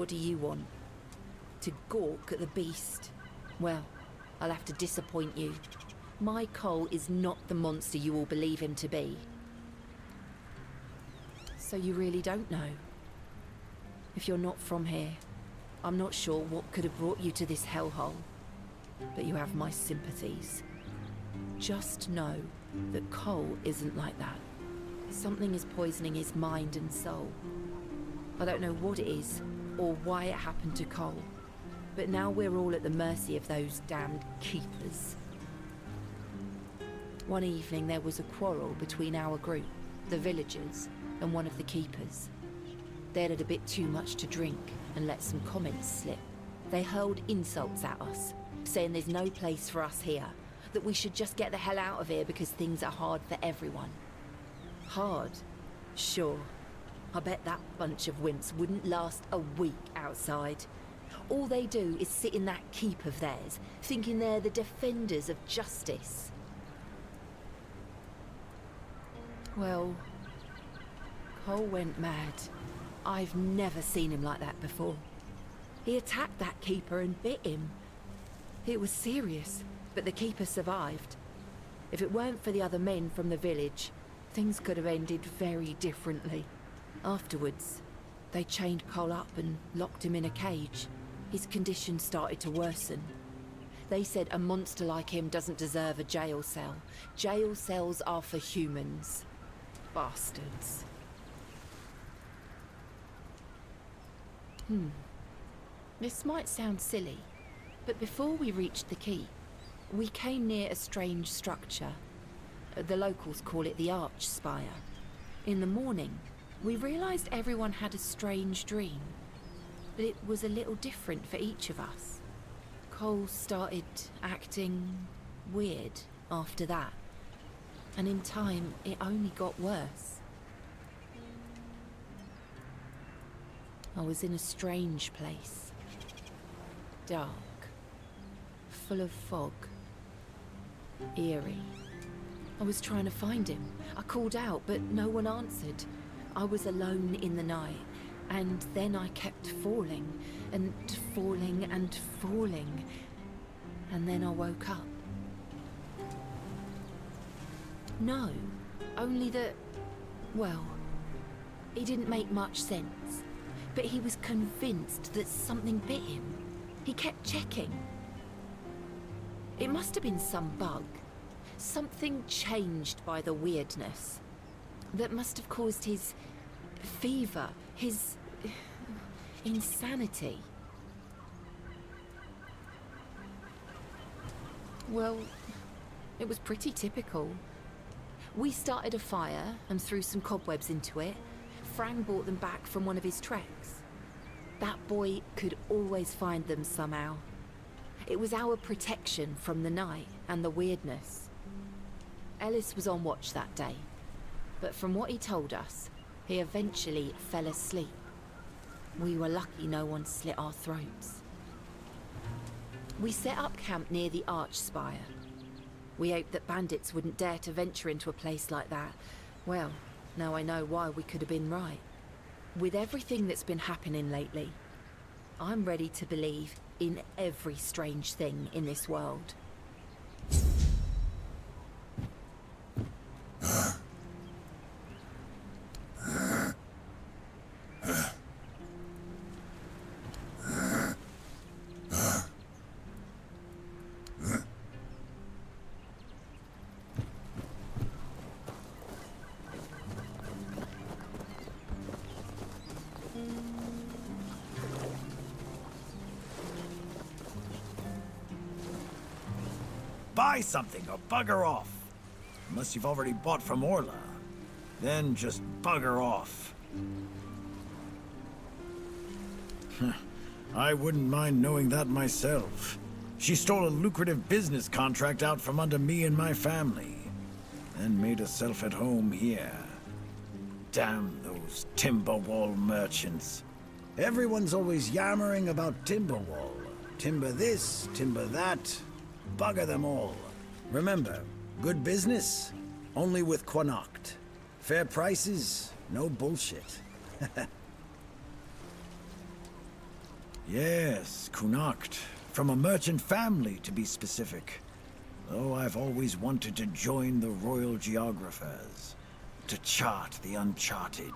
What do you want? To gawk at the beast? Well, I'll have to disappoint you. My Cole is not the monster you all believe him to be. So you really don't know? If you're not from here, I'm not sure what could have brought you to this hellhole. But you have my sympathies. Just know that Cole isn't like that. Something is poisoning his mind and soul. I don't know what it is, or why it happened to Cole. But now we're all at the mercy of those damned keepers. One evening there was a quarrel between our group, the villagers, and one of the keepers. They'd had a bit too much to drink and let some comments slip. They hurled insults at us, saying there's no place for us here, that we should just get the hell out of here because things are hard for everyone. Hard? Sure. I bet that bunch of wimps wouldn't last a week outside. All they do is sit in that keep of theirs, thinking they're the defenders of justice. Well, Cole went mad. I've never seen him like that before. He attacked that keeper and bit him. It was serious, but the keeper survived. If it weren't for the other men from the village, things could have ended very differently. Afterwards, they chained Cole up and locked him in a cage. His condition started to worsen. They said a monster like him doesn't deserve a jail cell. Jail cells are for humans. Bastards. This might sound silly, but before we reached the keep, we came near a strange structure. The locals call it the Arch Spire. In the morning, we realized everyone had a strange dream, but it was a little different for each of us. Cole started acting weird after that, and in time, it only got worse. I was in a strange place. Dark. Full of fog. Eerie. I was trying to find him. I called out, but no one answered. I was alone in the night, and then I kept falling, and falling, and falling. And then I woke up. No, only that... well, it didn't make much sense. But he was convinced that something bit him. He kept checking. It must have been some bug. Something changed by the weirdness. That must have caused his fever, his insanity. Well, it was pretty typical. We started a fire and threw some cobwebs into it. Frank brought them back from one of his treks. That boy could always find them somehow. It was our protection from the night and the weirdness. Ellis was on watch that day, but from what he told us, he eventually fell asleep. We were lucky no one slit our throats. We set up camp near the Arch Spire. We hoped that bandits wouldn't dare to venture into a place like that. Well, now I know why we could have been right. With everything that's been happening lately, I'm ready to believe in every strange thing in this world. Buy something or bugger off. Unless you've already bought from Orla. Then just bugger off. I wouldn't mind knowing that myself. She stole a lucrative business contract out from under me and my family. Then made herself at home here. Damn those Timberwall merchants. Everyone's always yammering about Timberwall. Timber this, timber that. Bugger them all. Remember, good business, only with Quanacht. Fair prices, no bullshit. Yes, Connacht. From a merchant family, to be specific. Though I've always wanted to join the Royal Geographers, to chart the uncharted.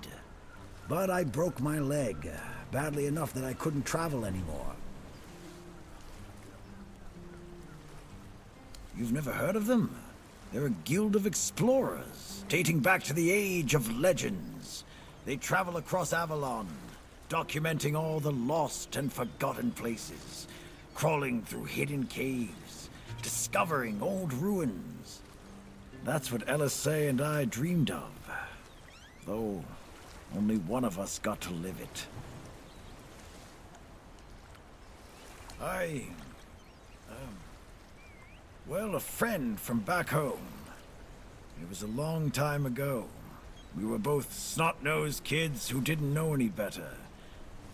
But I broke my leg, badly enough that I couldn't travel anymore. You've never heard of them? They're a guild of explorers, dating back to the age of legends. They travel across Avalon, documenting all the lost and forgotten places, crawling through hidden caves, discovering old ruins. That's what LSA and I dreamed of, though only one of us got to live it. Well, a friend from back home. It was a long time ago. We were both snot-nosed kids who didn't know any better.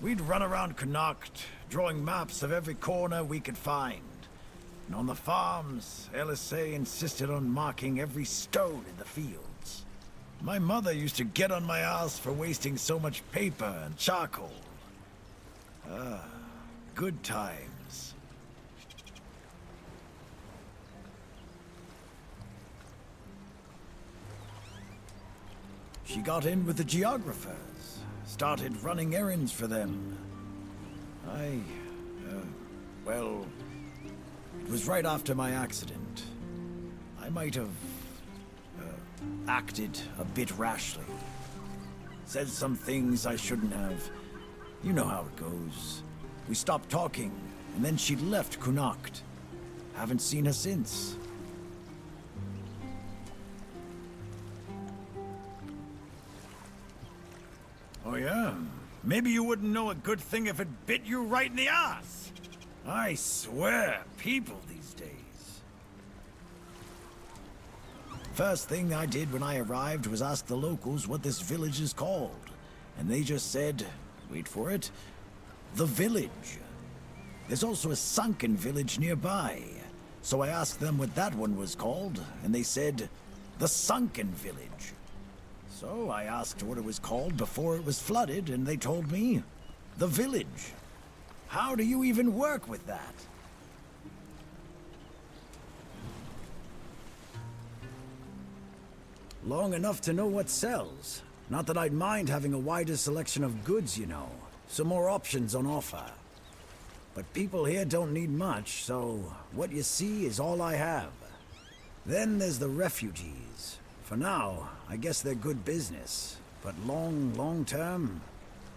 We'd run around Connacht, drawing maps of every corner we could find. And on the farms, LSA insisted on marking every stone in the fields. My mother used to get on my ass for wasting so much paper and charcoal. Good times. She got in with the geographers, started running errands for them. Well, it was right after my accident. I might have acted a bit rashly. Said some things I shouldn't have. You know how it goes. We stopped talking, and then she left Connacht. Haven't seen her since. Oh yeah? Maybe you wouldn't know a good thing if it bit you right in the ass. I swear, people these days. First thing I did when I arrived was ask the locals what this village is called. And they just said, wait for it, the village. There's also a sunken village nearby. So I asked them what that one was called, and they said, the sunken village. So I asked what it was called before it was flooded, and they told me, the village. How do you even work with that? Long enough to know what sells. Not that I'd mind having a wider selection of goods, you know. Some more options on offer. But people here don't need much, so what you see is all I have. Then there's the refugees. For now, I guess they're good business. But long term,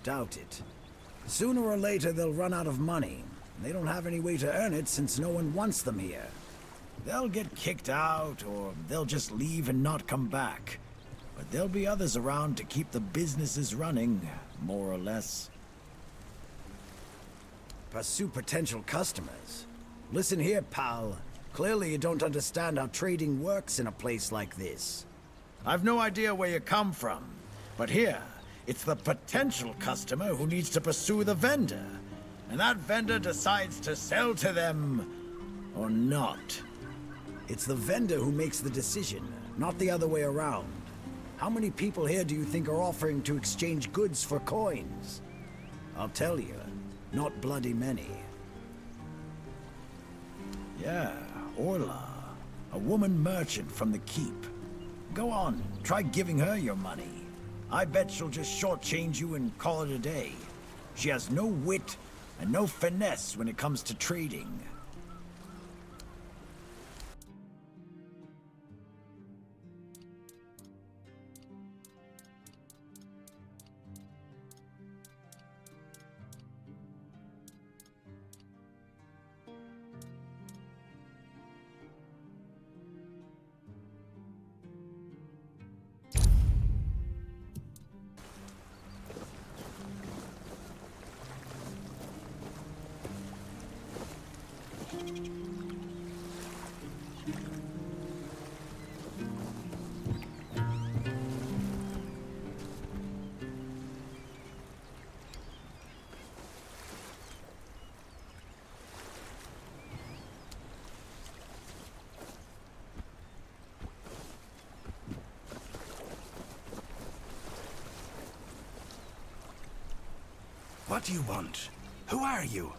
doubt it. Sooner or later, they'll run out of money. They don't have any way to earn it since no one wants them here. They'll get kicked out, or they'll just leave and not come back. But there'll be others around to keep the businesses running, more or less. Pursue potential customers. Listen here, pal. Clearly you don't understand how trading works in a place like this. I've no idea where you come from, but here, it's the potential customer who needs to pursue the vendor. And that vendor decides to sell to them, or not. It's the vendor who makes the decision, not the other way around. How many people here do you think are offering to exchange goods for coins? I'll tell you, not bloody many. Yeah, Orla, a woman merchant from the Keep. Go on, try giving her your money. I bet she'll just shortchange you and call it a day. She has no wit and no finesse when it comes to trading. What do you want? Who are you?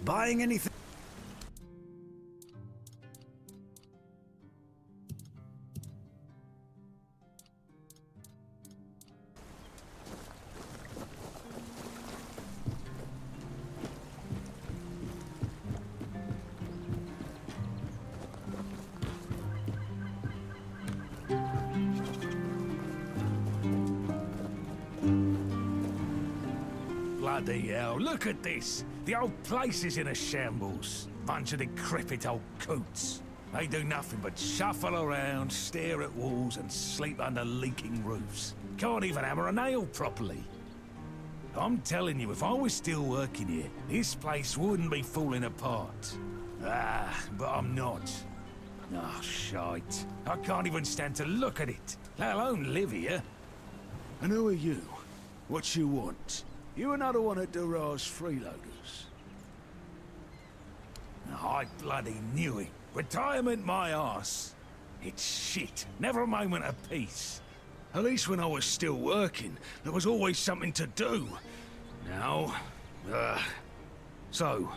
Buying anything? Bloody hell, look at this! The old place is in a shambles. Bunch of decrepit old coots. They do nothing but shuffle around, stare at walls, and sleep under leaking roofs. Can't even hammer a nail properly. I'm telling you, if I was still working here, this place wouldn't be falling apart. But I'm not. Oh, shite. I can't even stand to look at it, let alone live here. And who are you? What you want? You another one of Durar's freeloaders? I bloody knew it. Retirement my arse. It's shit. Never a moment of peace. At least when I was still working, there was always something to do. Now, so,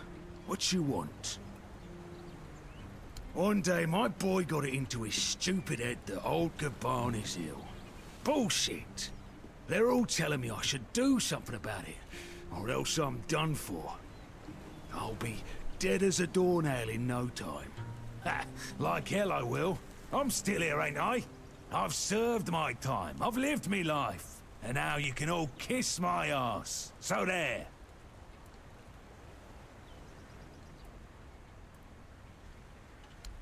what you want? One day my boy got it into his stupid head that old Gaban is ill. Bullshit. They're all telling me I should do something about it, or else I'm done for. I'll be dead as a doornail in no time. Ha! Like hell I will. I'm still here, ain't I? I've served my time. I've lived me life. And now you can all kiss my arse. So there.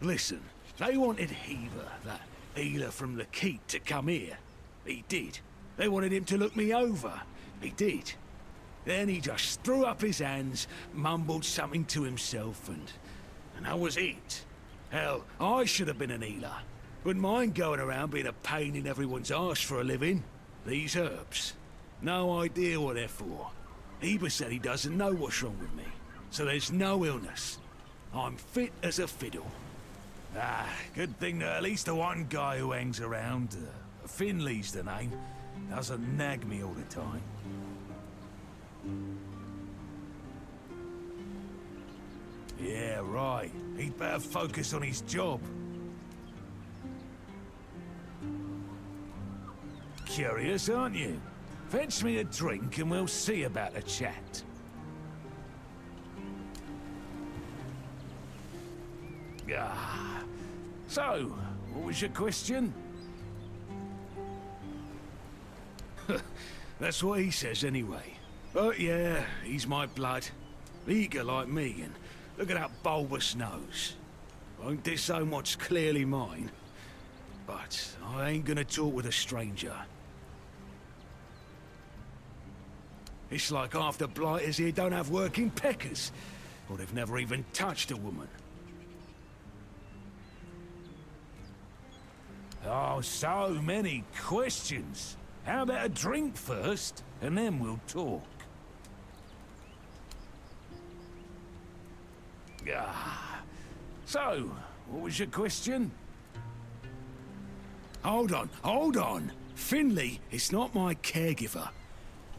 Listen, they wanted Heaver, that healer from the keep, to come here. He did. They wanted him to look me over. He did. Then he just threw up his hands, mumbled something to himself, and that was it. Hell, I should have been an healer. Wouldn't mind going around being a pain in everyone's arse for a living. These herbs. No idea what they're for. Heber said he doesn't know what's wrong with me, so there's no illness. I'm fit as a fiddle. Good thing that at least the one guy who hangs around, Finley's the name, doesn't nag me all the time. Yeah, right. He'd better focus on his job. Curious, aren't you? Fetch me a drink and we'll see about the chat. So, what was your question? That's what he says anyway. But yeah, he's my blood. Eager like me, and look at that bulbous nose. Won't disown what's clearly mine. But I ain't gonna talk with a stranger. It's like half the blighters here don't have working peckers, or they've never even touched a woman. Oh, so many questions. How about a drink first, and then we'll talk? So, what was your question? Hold on. Finley is not my caregiver.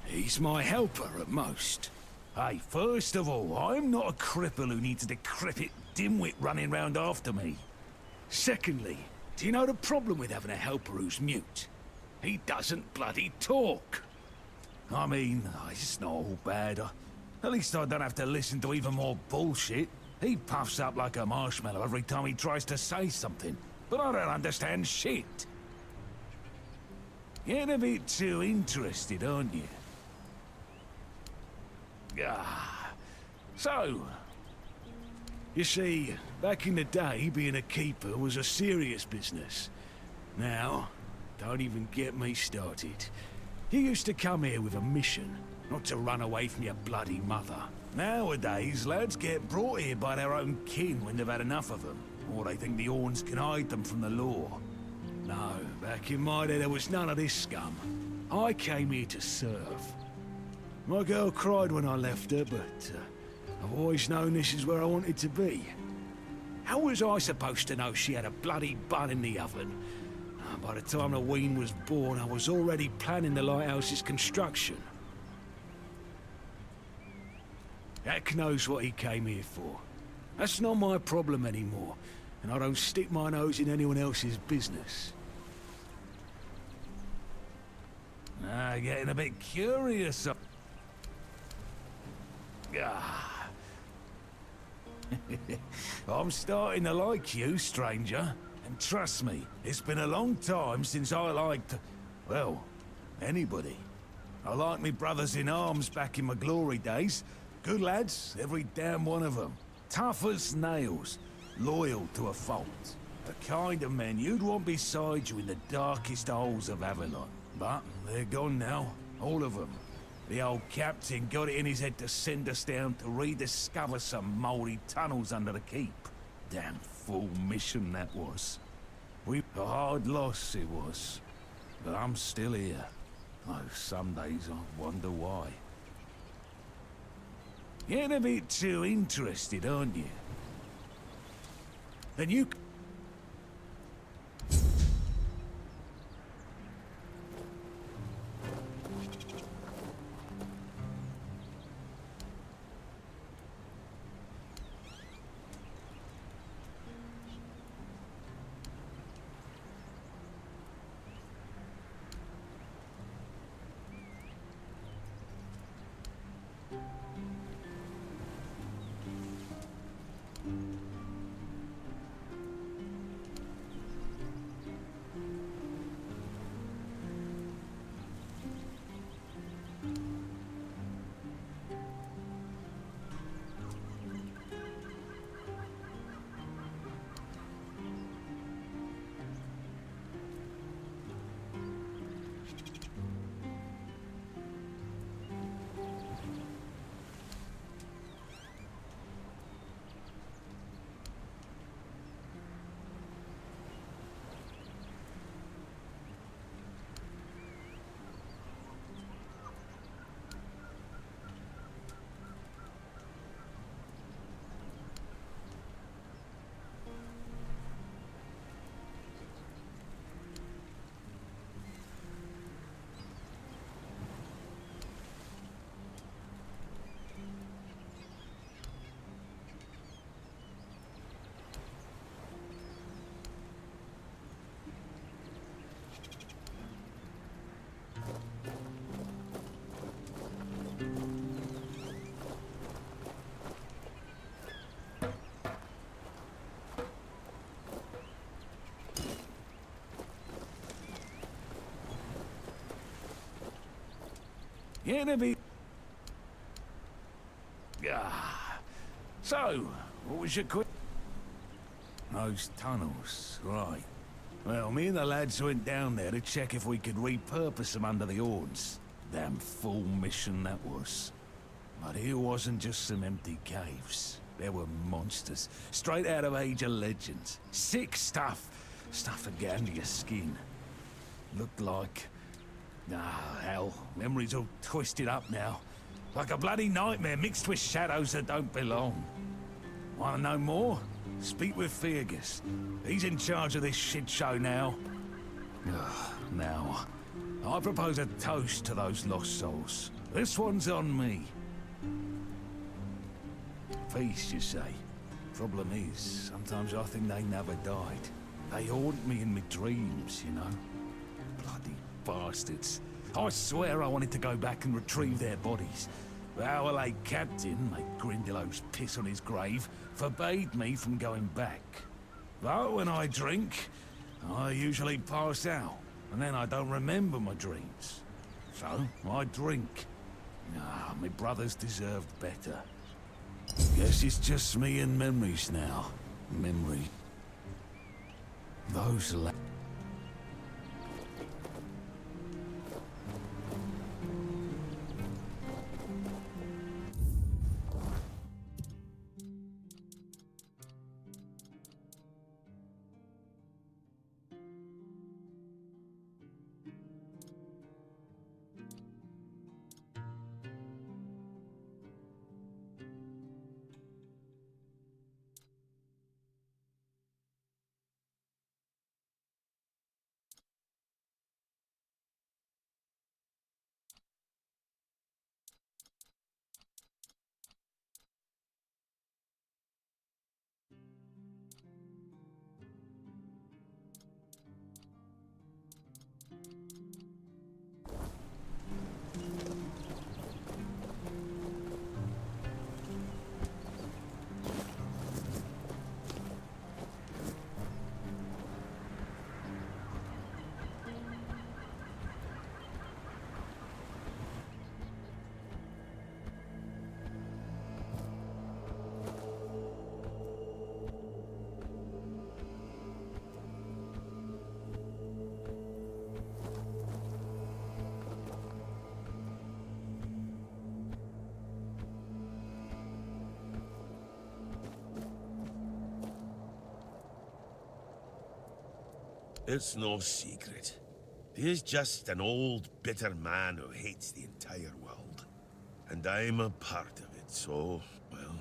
He's my helper at most. Hey, first of all, I'm not a cripple who needs a decrepit dimwit running round after me. Secondly, do you know the problem with having a helper who's mute? He doesn't bloody talk. I mean, it's not all bad. At least I don't have to listen to even more bullshit. He puffs up like a marshmallow every time he tries to say something. But I don't understand shit. Getting a bit too interested, aren't you? So... You see, back in the day, being a keeper was a serious business. Now, don't even get me started. You used to come here with a mission, not to run away from your bloody mother. Nowadays, lads get brought here by their own kin when they've had enough of them. Or they think the Orns can hide them from the law. No, back in my day there was none of this scum. I came here to serve. My girl cried when I left her, but I've always known this is where I wanted to be. How was I supposed to know she had a bloody bun in the oven? By the time the wean was born, I was already planning the lighthouse's construction. Jack knows what he came here for. That's not my problem anymore, and I don't stick my nose in anyone else's business. Getting a bit curious. I'm starting to like you, stranger. And trust me, it's been a long time since I liked, well, anybody. I liked me brothers in arms back in my glory days. Good lads, every damn one of them. Tough as nails, loyal to a fault. The kind of men you'd want beside you in the darkest holes of Avalon. But they're gone now, all of them. The old captain got it in his head to send us down to rediscover some mouldy tunnels under the keep. Damn fool mission that was. A hard loss it was. But I'm still here. Oh, some days I wonder why. Getting a bit too interested, aren't you? Then you... Getting a bit... So, what was your Those tunnels, right. Well, me and the lads went down there to check if we could repurpose them under the horns. Damn fool mission that was. But here wasn't just some empty caves. There were monsters, straight out of Age of Legends. Sick stuff. Stuff to get under your skin. Looked like... hell, memories all twisted up now. Like a bloody nightmare mixed with shadows that don't belong. Wanna know more? Speak with Fergus. He's in charge of this shit show now. Now, I propose a toast to those lost souls. This one's on me. Feast, you say? Problem is, sometimes I think they never died. They haunt me in my dreams, you know? Bloody bastards. I swear I wanted to go back and retrieve their bodies. But our late captain, like Grindelows piss on his grave, forbade me from going back. But when I drink, I usually pass out, and then I don't remember my dreams. So, I drink. My brothers deserved better. Guess it's just me and memories now. Memory. Those It's no secret. He's just an old, bitter man who hates the entire world. And I'm a part of it, so, well,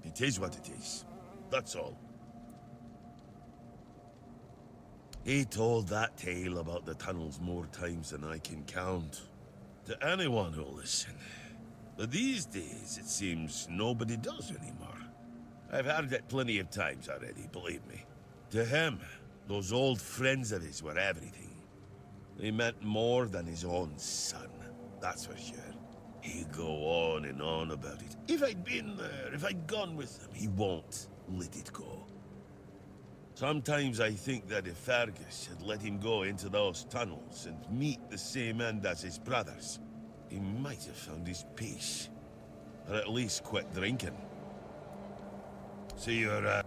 it is what it is. That's all. He told that tale about the tunnels more times than I can count. To anyone who'll listen. But these days, it seems nobody does anymore. I've heard it plenty of times already, believe me. To him, those old friends of his were everything. They meant more than his own son, that's for sure. He'd go on and on about it. If I'd been there, if I'd gone with him, he won't let it go. Sometimes I think that if Fergus had let him go into those tunnels and meet the same end as his brothers, he might have found his peace. Or at least quit drinking. See your,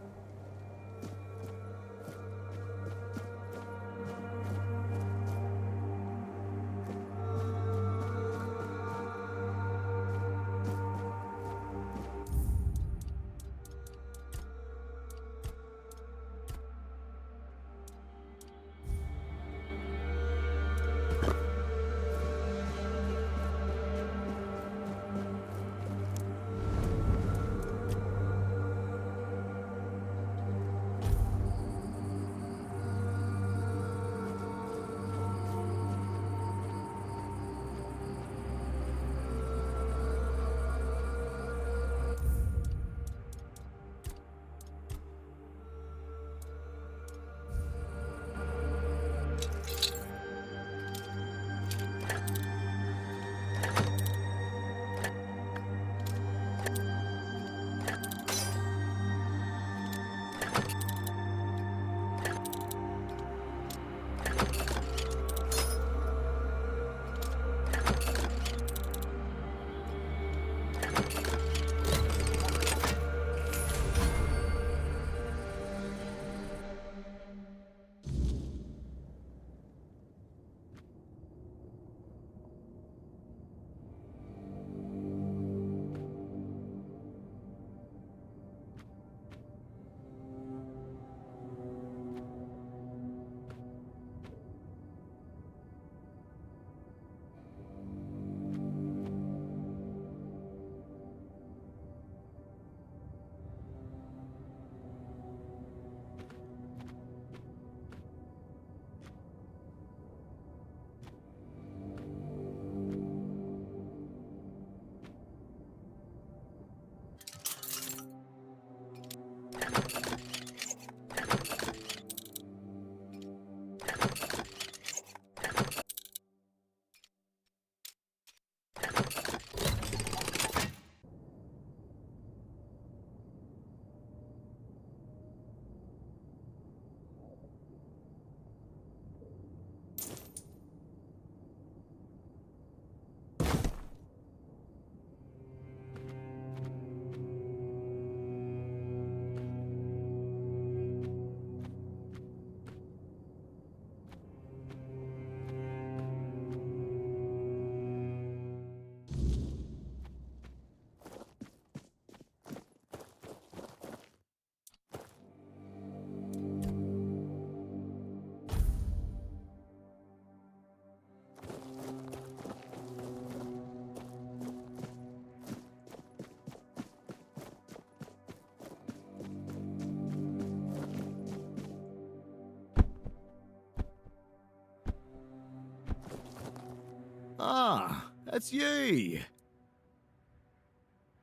Ah, that's you!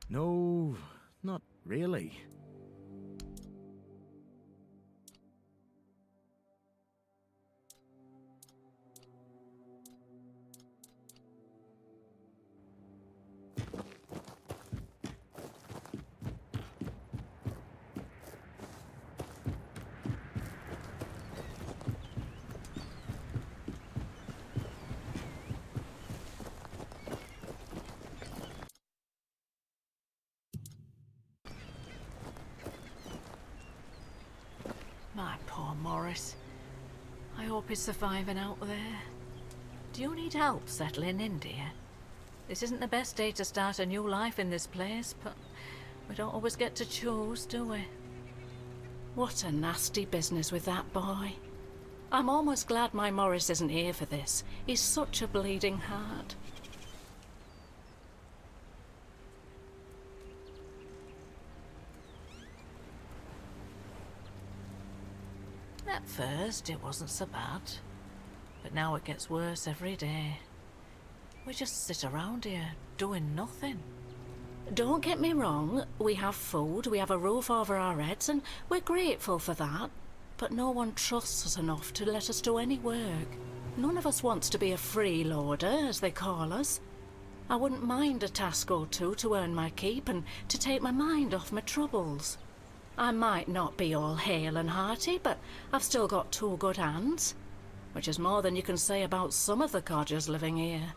No, not really. My poor Morris. I hope he's surviving out there. Do you need help settling in, dear? This isn't the best day to start a new life in this place, but we don't always get to choose, do we? What a nasty business with that boy. I'm almost glad my Morris isn't here for this. He's such a bleeding heart. At first, it wasn't so bad. But now it gets worse every day. We just sit around here, doing nothing. Don't get me wrong, we have food, we have a roof over our heads, and we're grateful for that. But no one trusts us enough to let us do any work. None of us wants to be a freeloader, as they call us. I wouldn't mind a task or two to earn my keep and to take my mind off my troubles. I might not be all hale and hearty, but I've still got two good hands, which is more than you can say about some of the codgers living here.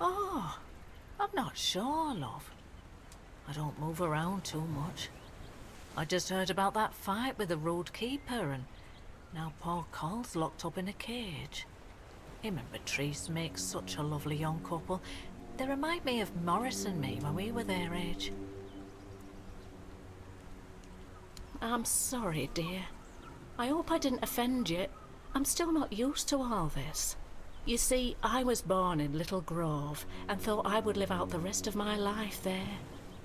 Oh, I'm not sure, love. I don't move around too much. I just heard about that fight with the road keeper, and now poor Cole's locked up in a cage. Him and Patrice make such a lovely young couple. They remind me of Morris and me when we were their age. I'm sorry, dear. I hope I didn't offend you. I'm still not used to all this. You see, I was born in Little Grove and thought I would live out the rest of my life there,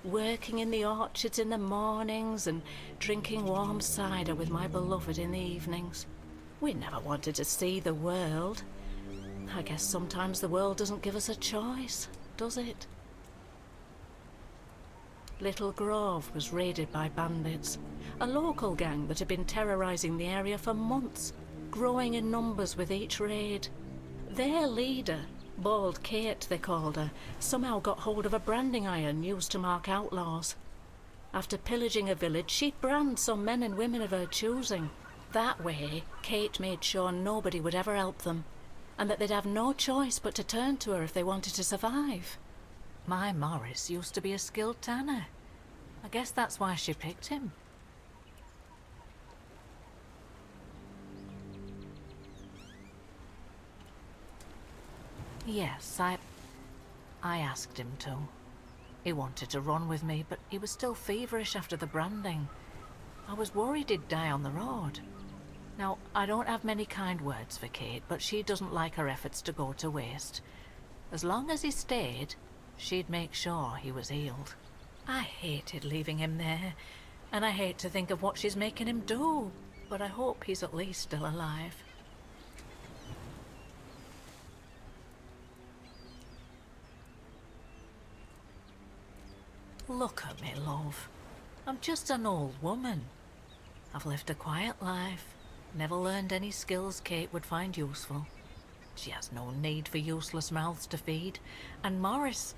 working in the orchards in the mornings and drinking warm cider with my beloved in the evenings. We never wanted to see the world. I guess sometimes the world doesn't give us a choice, does it? Little Grove was raided by bandits, a local gang that had been terrorizing the area for months, growing in numbers with each raid. Their leader, Bald Kate they called her, somehow got hold of a branding iron used to mark outlaws. After pillaging a village, she'd brand some men and women of her choosing. That way, Kate made sure nobody would ever help them, and that they'd have no choice but to turn to her if they wanted to survive. My Morris used to be a skilled tanner. I guess that's why she picked him. Yes, I asked him to. He wanted to run with me, but he was still feverish after the branding. I was worried he'd die on the road. Now, I don't have many kind words for Kate, but she doesn't like her efforts to go to waste. As long as he stayed, she'd make sure he was healed. I hated leaving him there, and I hate to think of what she's making him do, but I hope he's at least still alive. Look at me, love. I'm just an old woman. I've lived a quiet life, never learned any skills Kate would find useful. She has no need for useless mouths to feed, and Morris,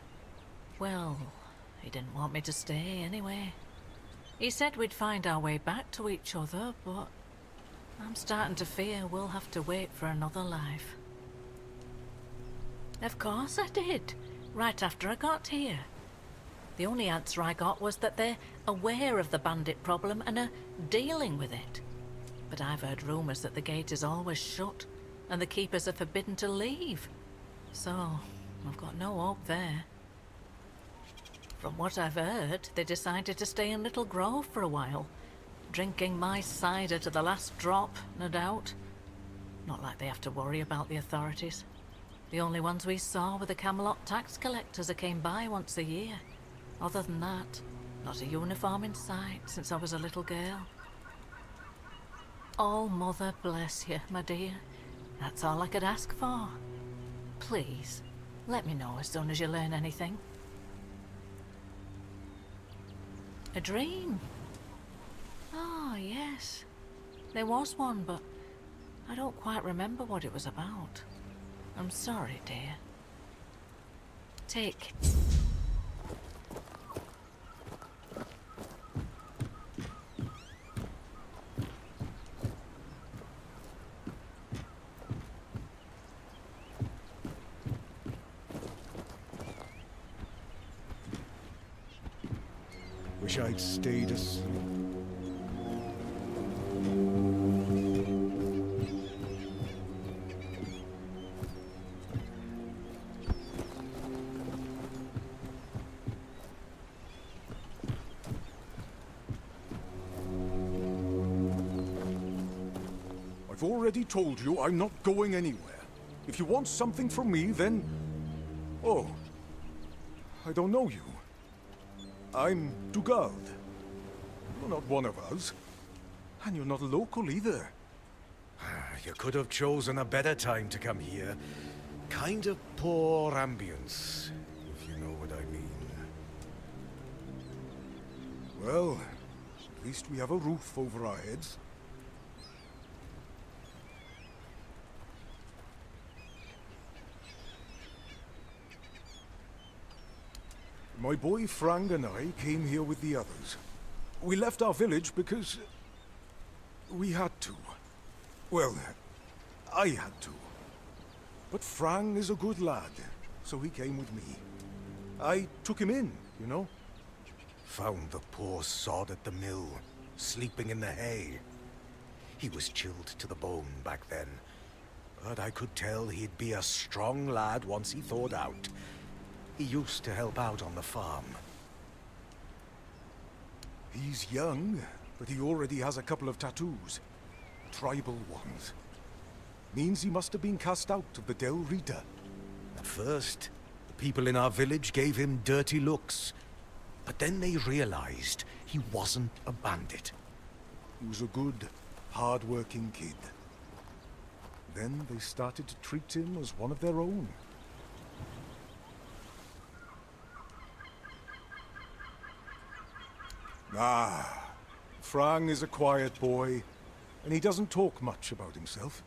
well, he didn't want me to stay anyway. He said we'd find our way back to each other, but I'm starting to fear we'll have to wait for another life. Of course I did, right after I got here. The only answer I got was that they're aware of the bandit problem and are dealing with it. But I've heard rumours that the gate is always shut and the keepers are forbidden to leave. So, I've got no hope there. From what I've heard, they decided to stay in Little Grove for a while, drinking my cider to the last drop, no doubt. Not like they have to worry about the authorities. The only ones we saw were the Camelot tax collectors that came by once a year. Other than that, not a uniform in sight since I was a little girl. Oh, Mother bless you, my dear. That's all I could ask for. Please, let me know as soon as you learn anything. A dream? Oh, yes. There was one, but I don't quite remember what it was about. I'm sorry, dear. Take... Wish I'd stayed asleep. I've already told you I'm not going anywhere. If you want something from me, then... Oh, I don't know you. I'm Dugald. You're not one of us. And you're not local either. You could have chosen a better time to come here. Kind of poor ambience, if you know what I mean. Well, at least we have a roof over our heads. My boy Frank and I came here with the others. We left our village because... we had to. Well, I had to. But Frank is a good lad, so he came with me. I took him in, you know? Found the poor sod at the mill, sleeping in the hay. He was chilled to the bone back then, but I could tell he'd be a strong lad once he thawed out. He used to help out on the farm. He's young, but he already has a couple of tattoos. Tribal ones. Means he must have been cast out of the Del Rita. At first, the people in our village gave him dirty looks. But then they realized he wasn't a bandit. He was a good, hard-working kid. Then they started to treat him as one of their own. Ah, Frank is a quiet boy, and he doesn't talk much about himself.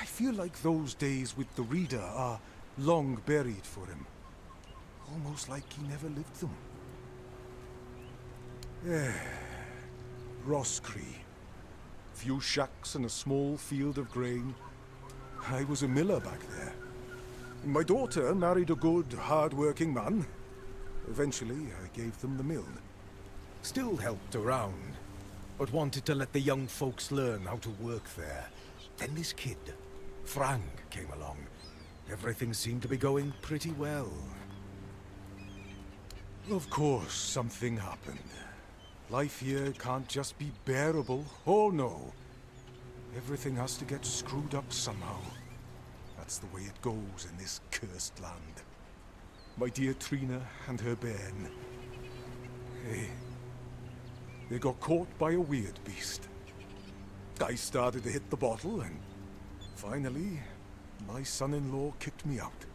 I feel like those days with the reader are long buried for him. Almost like he never lived them. Roscree. Few shacks and a small field of grain. I was a miller back there. My daughter married a good, hard-working man. Eventually, I gave them the mill. Still helped around, but wanted to let the young folks learn how to work there. Then this kid, Frank, came along. Everything seemed to be going pretty well. Of course, something happened. Life here can't just be bearable. Oh no. Everything has to get screwed up somehow. That's the way it goes in this cursed land. My dear Trina and her bairn. They got caught by a weird beast. I started to hit the bottle, and finally, my son-in-law kicked me out.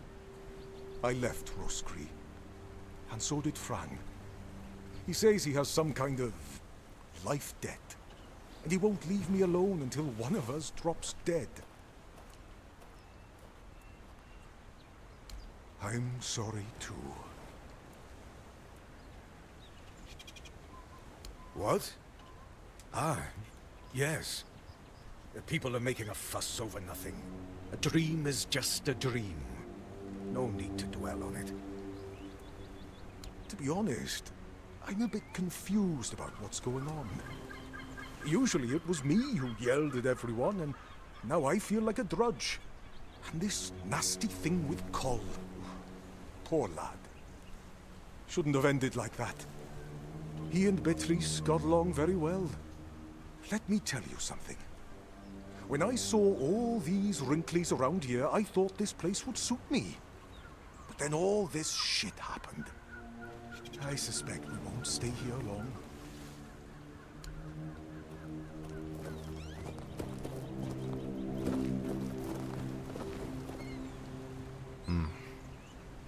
I left Roscree, and so did Frank. He says he has some kind of life debt, and he won't leave me alone until one of us drops dead. I'm sorry too. What? Ah, yes. The people are making a fuss over nothing. A dream is just a dream. No need to dwell on it. To be honest, I'm a bit confused about what's going on. Usually it was me who yelled at everyone, and now I feel like a drudge. And this nasty thing with Col. Poor lad. Shouldn't have ended like that. He and Beatrice got along very well. Let me tell you something. When I saw all these wrinklies around here, I thought this place would suit me. But then all this shit happened. I suspect we won't stay here long.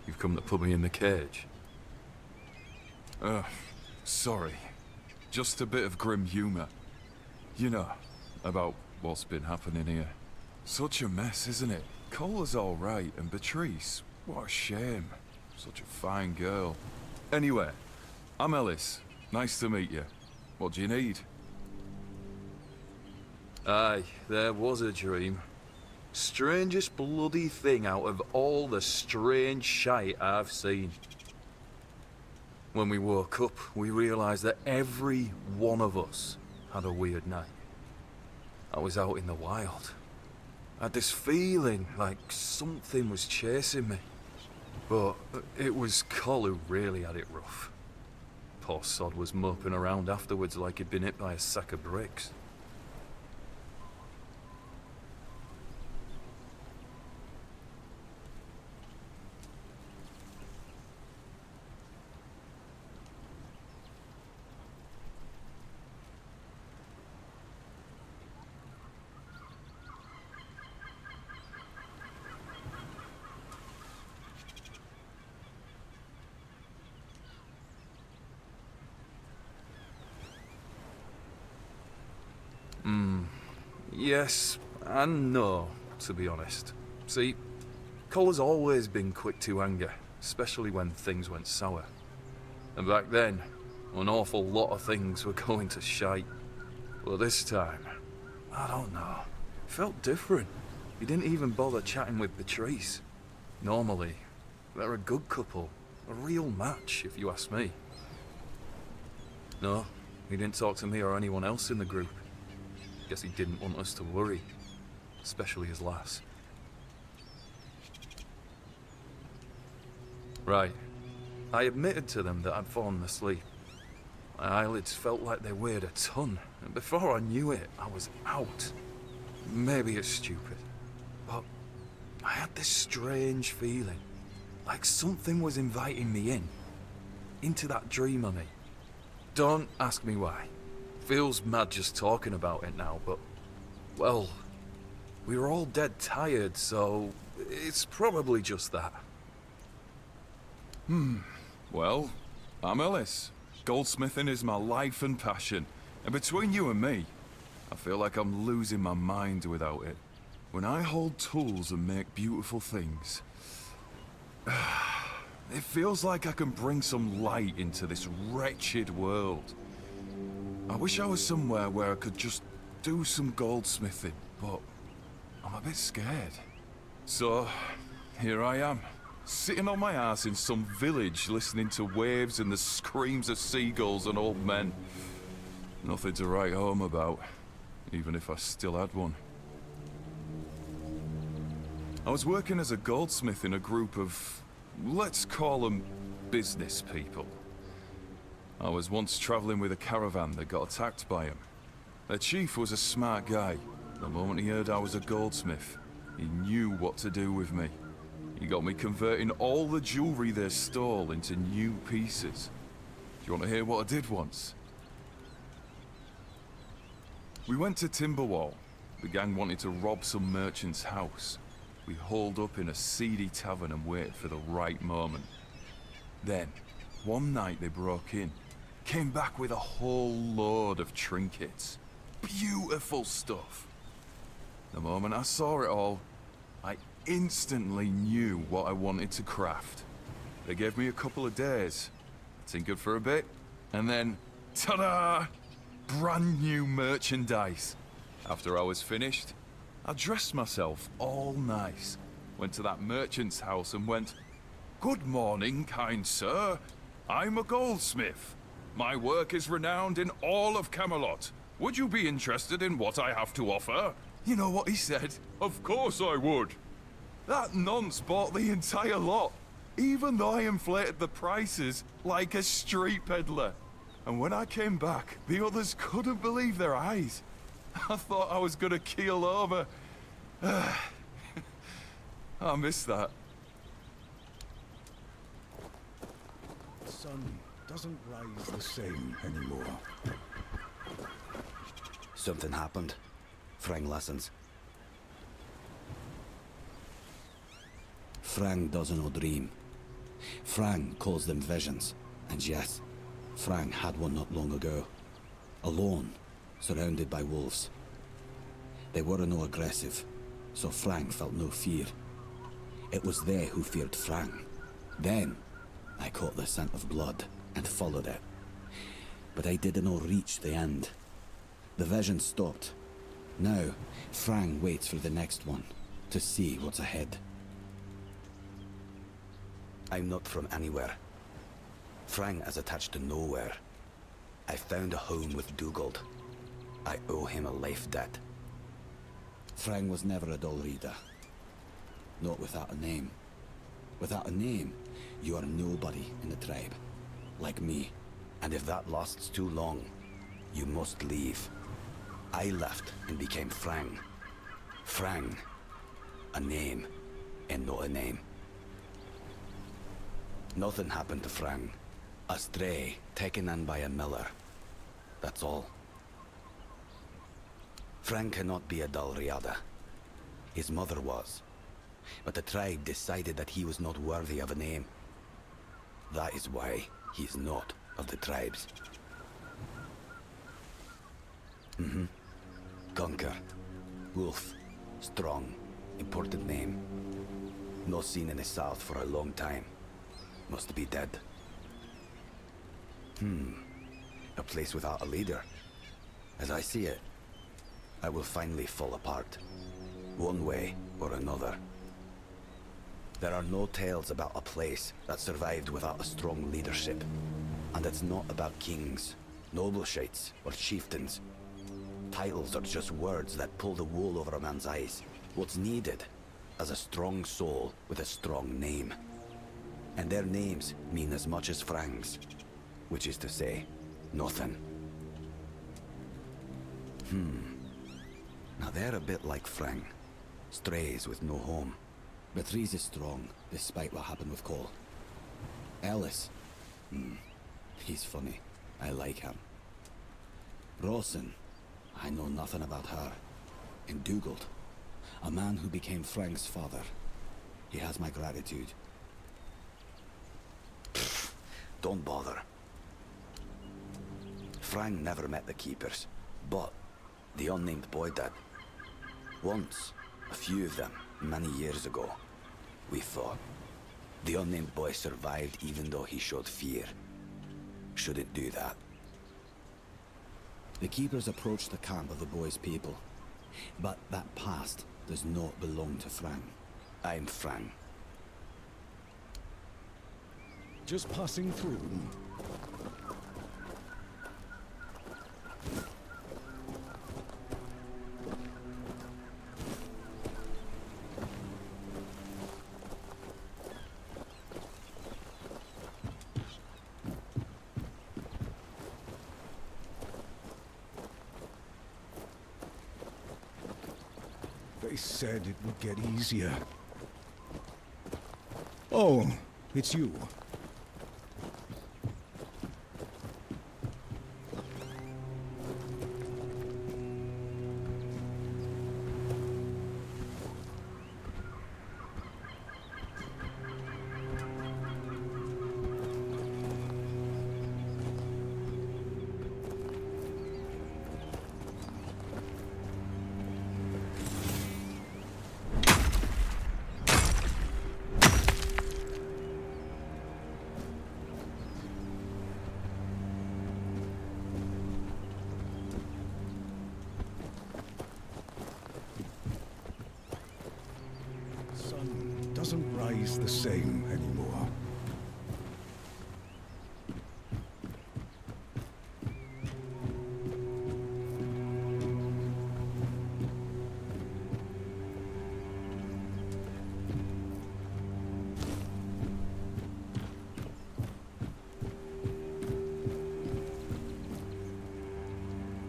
You've come to put me in the cage. Sorry. Just a bit of grim humor. You know, about what's been happening here. Such a mess, isn't it? Cola's all right, and Beatrice, what a shame. Such a fine girl. Anyway, I'm Ellis. Nice to meet you. What do you need? Aye, there was a dream. Strangest bloody thing out of all the strange shite I've seen. When we woke up, we realised that every one of us had a weird night. I was out in the wild. I had this feeling like something was chasing me. But it was Col who really had it rough. Poor sod was moping around afterwards like he'd been hit by a sack of bricks. Yes and no, to be honest. See, Cola's always been quick to anger, especially when things went sour. And back then, an awful lot of things were going to shite. But this time, I don't know, it felt different. He didn't even bother chatting with Patrice. Normally, they're a good couple, a real match, if you ask me. No, he didn't talk to me or anyone else in the group. Guess he didn't want us to worry, especially his lass. Right. I admitted to them that I'd fallen asleep. My eyelids felt like they weighed a ton, and before I knew it, I was out. Maybe it's stupid, but I had this strange feeling, like something was inviting me into that dream of me. Don't ask me why. Feels mad just talking about it now, but, well, we were all dead tired, so it's probably just that. Well, I'm Ellis. Goldsmithing is my life and passion. And between you and me, I feel like I'm losing my mind without it. When I hold tools and make beautiful things, it feels like I can bring some light into this wretched world. I wish I was somewhere where I could just do some goldsmithing, but I'm a bit scared. So, here I am. Sitting on my ass in some village listening to waves and the screams of seagulls and old men. Nothing to write home about, even if I still had one. I was working as a goldsmith in a group of, let's call them business people. I was once traveling with a caravan that got attacked by him. Their chief was a smart guy. The moment he heard I was a goldsmith, he knew what to do with me. He got me converting all the jewelry they stole into new pieces. Do you want to hear what I did once? We went to Timberwall. The gang wanted to rob some merchant's house. We holed up in a seedy tavern and waited for the right moment. Then, one night they broke in. Came back with a whole load of trinkets. Beautiful stuff. The moment I saw it all, I instantly knew what I wanted to craft. They gave me a couple of days. I tinkered for a bit, and then, ta-da! Brand new merchandise. After I was finished, I dressed myself all nice, went to that merchant's house and went, "Good morning, kind sir. I'm a goldsmith. My work is renowned in all of Camelot. Would you be interested in what I have to offer?" You know what he said? Of course I would. That nonce bought the entire lot, even though I inflated the prices like a street peddler. And when I came back, the others couldn't believe their eyes. I thought I was gonna keel over. I miss that. The sun doesn't rise the same anymore. Something happened. Frang listens. Frang doesn't know dream. Frang calls them visions. And yes, Frang had one not long ago. Alone, surrounded by wolves. They were no aggressive, so Frang felt no fear. It was they who feared Frang. Then, I caught the scent of blood and followed it. But I didn't reach the end. The vision stopped. Now, Frang waits for the next one, to see what's ahead. I'm not from anywhere. Frang is attached to nowhere. I found a home with Dugald. I owe him a life debt. Frang was never a dull reader. Not without a name. Without a name, you are nobody in the tribe. Like me. And if that lasts too long, you must leave. I left and became Frang. Frang. A name, and not a name. Nothing happened to Frang. A stray, taken in by a miller. That's all. Frang cannot be a dull Riada. His mother was. But the tribe decided that he was not worthy of a name. That is why he's not of the tribes. Conquer. Wolf. Strong. Important name. Not seen in the south for a long time. Must be dead. A place without a leader. As I see it, I will finally fall apart. One way or another. There are no tales about a place that survived without a strong leadership. And it's not about kings, nobleshites, or chieftains. Titles are just words that pull the wool over a man's eyes. What's needed is a strong soul with a strong name. And their names mean as much as Frang's. Which is to say, nothing. Now they're a bit like Frang. Strays with no home. But Reese is strong, despite what happened with Cole. Ellis. He's funny. I like him. Rawson. I know nothing about her. And Dugald. A man who became Frank's father. He has my gratitude. Don't bother. Frank never met the Keepers, but the unnamed boy did. Once, a few of them, many years ago, we fought. The unnamed boy survived even though he showed fear. Shouldn't do that. The Keepers approached the camp of the boy's people, but that past does not belong to Frang. I'm Frang. Just passing through. They said it would get easier. Oh, it's you. Doesn't rise the same anymore.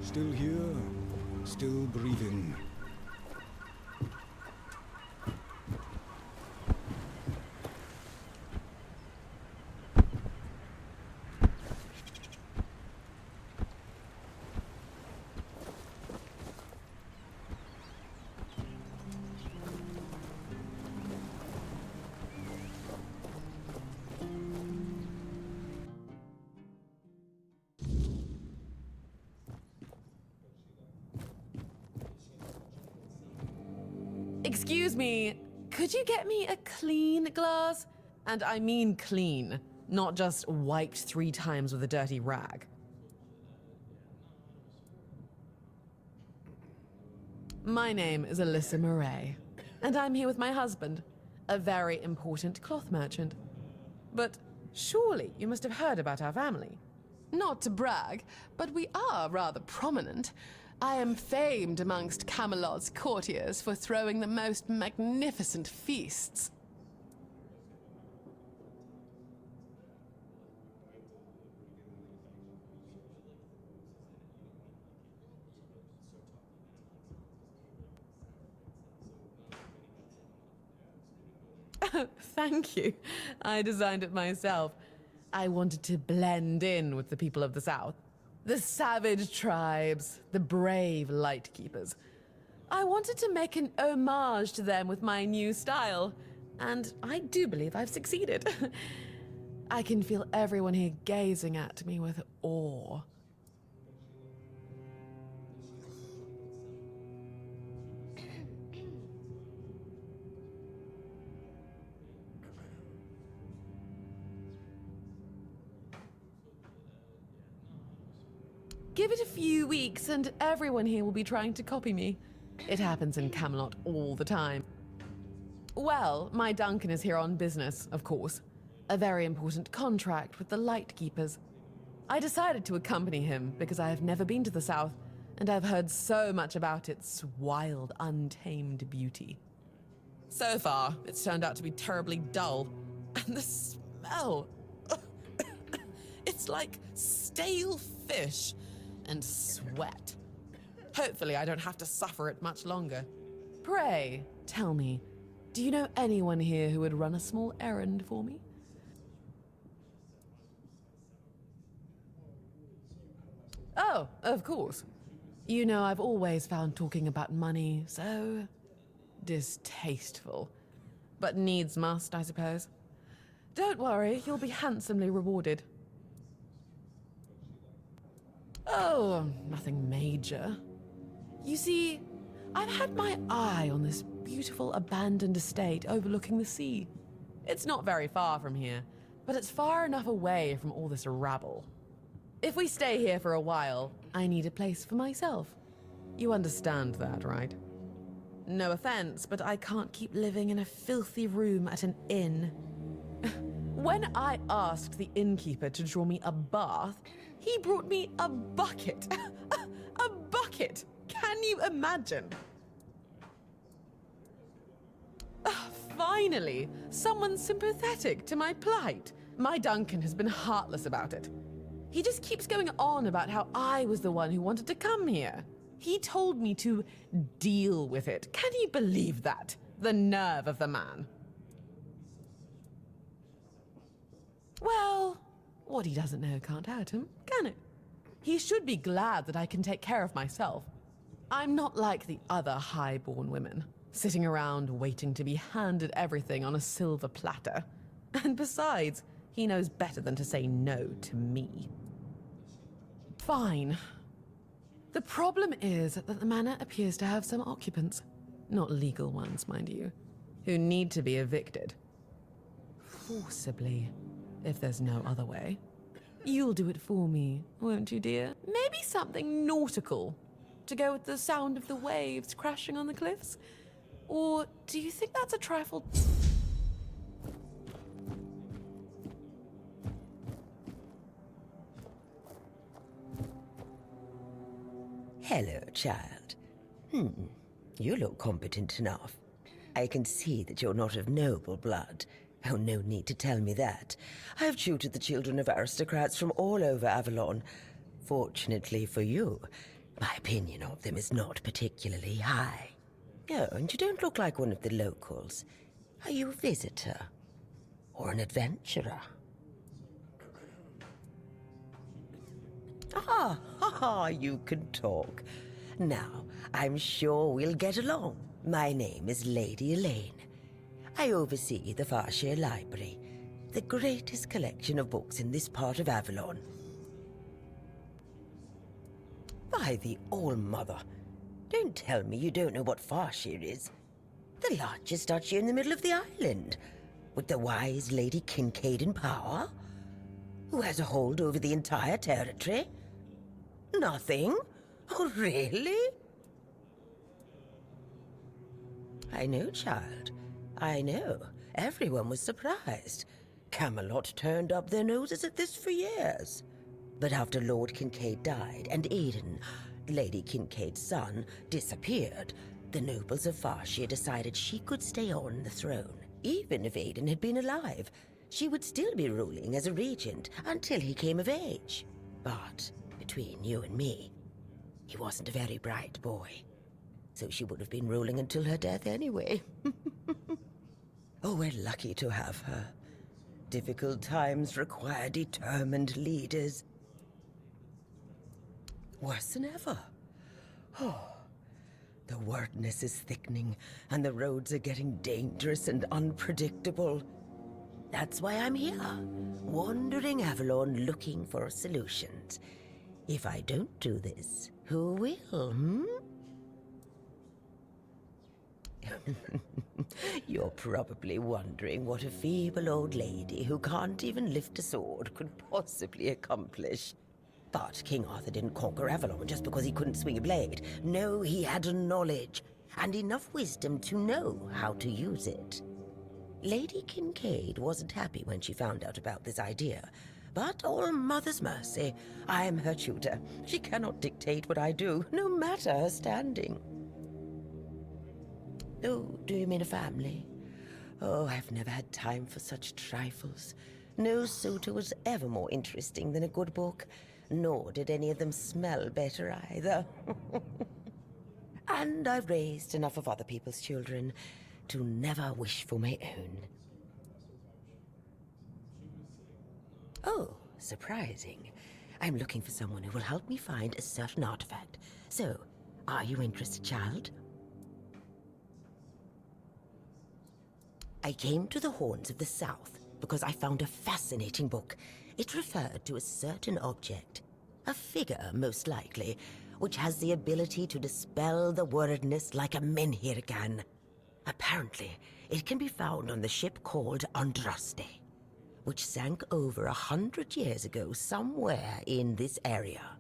Still here, still breathing. Excuse me, could you get me a clean glass? And I mean clean, not just wiped 3 times with a dirty rag. My name is Alyssa Murray, and I'm here with my husband, a very important cloth merchant. But surely you must have heard about our family. Not to brag, but we are rather prominent. I am famed amongst Camelot's courtiers for throwing the most magnificent feasts. Thank you. I designed it myself. I wanted to blend in with the people of the South. The savage tribes, the brave lightkeepers. I wanted to make an homage to them with my new style, and I do believe I've succeeded. I can feel everyone here gazing at me with awe. Give it a few weeks and everyone here will be trying to copy me. It happens in Camelot all the time. Well, my Duncan is here on business, of course. A very important contract with the Lightkeepers. I decided to accompany him because I have never been to the South, and I've heard so much about its wild, untamed beauty. So far, it's turned out to be terribly dull. And the smell... it's like stale fish and sweat. Hopefully I don't have to suffer it much longer. Pray, tell me, do you know anyone here who would run a small errand for me? Oh, of course. You know, I've always found talking about money so distasteful. But needs must, I suppose. Don't worry, you'll be handsomely rewarded. Oh, nothing major. You see, I've had my eye on this beautiful abandoned estate overlooking the sea. It's not very far from here, but it's far enough away from all this rabble. If we stay here for a while, I need a place for myself. You understand that, right? No offense, but I can't keep living in a filthy room at an inn. When I asked the innkeeper to draw me a bath, he brought me a bucket. A bucket! Can you imagine? Finally, someone sympathetic to my plight. My Duncan has been heartless about it. He just keeps going on about how I was the one who wanted to come here. He told me to deal with it. Can you believe that? The nerve of the man. Well, what he doesn't know can't hurt him, can it? He should be glad that I can take care of myself. I'm not like the other high-born women, sitting around waiting to be handed everything on a silver platter. And besides, he knows better than to say no to me. Fine. The problem is that the manor appears to have some occupants, not legal ones, mind you, who need to be evicted. Forcibly, if there's no other way. You'll do it for me, won't you, dear? Maybe something nautical, to go with the sound of the waves crashing on the cliffs? Or do you think that's a trifle... Hello, child. You look competent enough. I can see that you're not of noble blood. Oh, no need to tell me that. I've tutored the children of aristocrats from all over Avalon. Fortunately for you, my opinion of them is not particularly high. Oh, and you don't look like one of the locals. Are you a visitor? Or an adventurer? You can talk. Now, I'm sure we'll get along. My name is Lady Elaine. I oversee the Farshire Library, the greatest collection of books in this part of Avalon. By the All-Mother, don't tell me you don't know what Farshire is. The largest duchy in the middle of the island, with the wise Lady Kincaid in power, who has a hold over the entire territory. Nothing? Oh, really? I know, child. I know. Everyone was surprised. Camelot turned up their noses at this for years. But after Lord Kincaid died and Aidan, Lady Kincaid's son, disappeared, the nobles of Farshire decided she could stay on the throne. Even if Aidan had been alive, she would still be ruling as a regent until he came of age. But between you and me, he wasn't a very bright boy. So she would have been ruling until her death anyway. Oh, we're lucky to have her. Difficult times require determined leaders. Worse than ever. Oh, the wordness is thickening, and the roads are getting dangerous and unpredictable. That's why I'm here, wandering Avalon looking for solutions. If I don't do this, who will, You're probably wondering what a feeble old lady who can't even lift a sword could possibly accomplish. But King Arthur didn't conquer Avalon just because he couldn't swing a blade. No, he had knowledge, and enough wisdom to know how to use it. Lady Kincaid wasn't happy when she found out about this idea. But, all mother's mercy, I am her tutor. She cannot dictate what I do, no matter her standing. Oh, do you mean a family? Oh, I've never had time for such trifles. No suitor was ever more interesting than a good book, nor did any of them smell better either. And I've raised enough of other people's children to never wish for my own. Oh, surprising. I'm looking for someone who will help me find a certain artifact. So, are you interested, child? I came to the Horns of the South because I found a fascinating book. It referred to a certain object, a figure most likely, which has the ability to dispel the wordness like a menhir can. Apparently, it can be found on the ship called Andraste, which sank over 100 years ago somewhere in this area.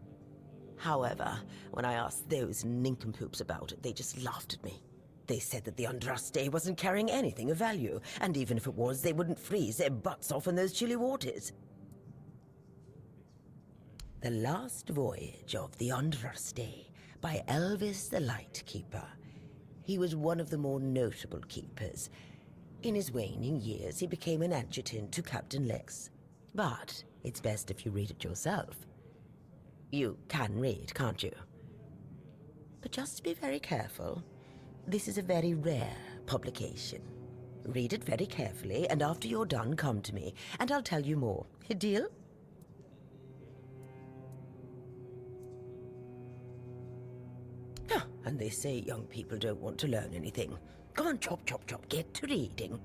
However, when I asked those nincompoops about it, they just laughed at me. They said that the Andraste wasn't carrying anything of value, and even if it was, they wouldn't freeze their butts off in those chilly waters. The Last Voyage of the Andraste by Elvis the Lightkeeper. He was one of the more notable keepers. In his waning years, he became an adjutant to Captain Lex. But it's best if you read it yourself. You can read, can't you? But just be very careful. This is a very rare publication. Read it very carefully, and after you're done, come to me, and I'll tell you more. A deal? And they say young people don't want to learn anything. Come on, chop, chop, chop, get to reading.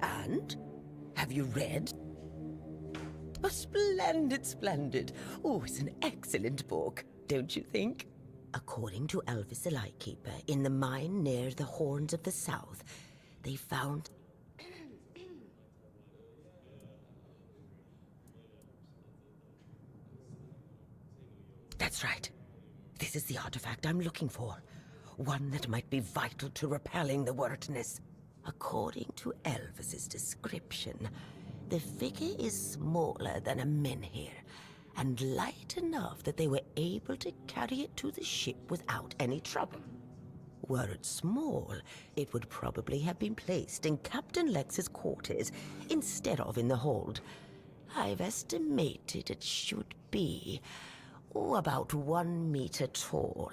And? Have you read? Oh, splendid, splendid. Oh, it's an excellent book, don't you think? According to Elvis the Lightkeeper, in the mine near the Horns of the South, they found... That's right. This is the artifact I'm looking for. One that might be vital to repelling the wordness. According to Elvis's description, the figure is smaller than a menhir, and light enough that they were able to carry it to the ship without any trouble. Were it small, it would probably have been placed in Captain Lex's quarters instead of in the hold. I've estimated it should be, about 1 meter tall.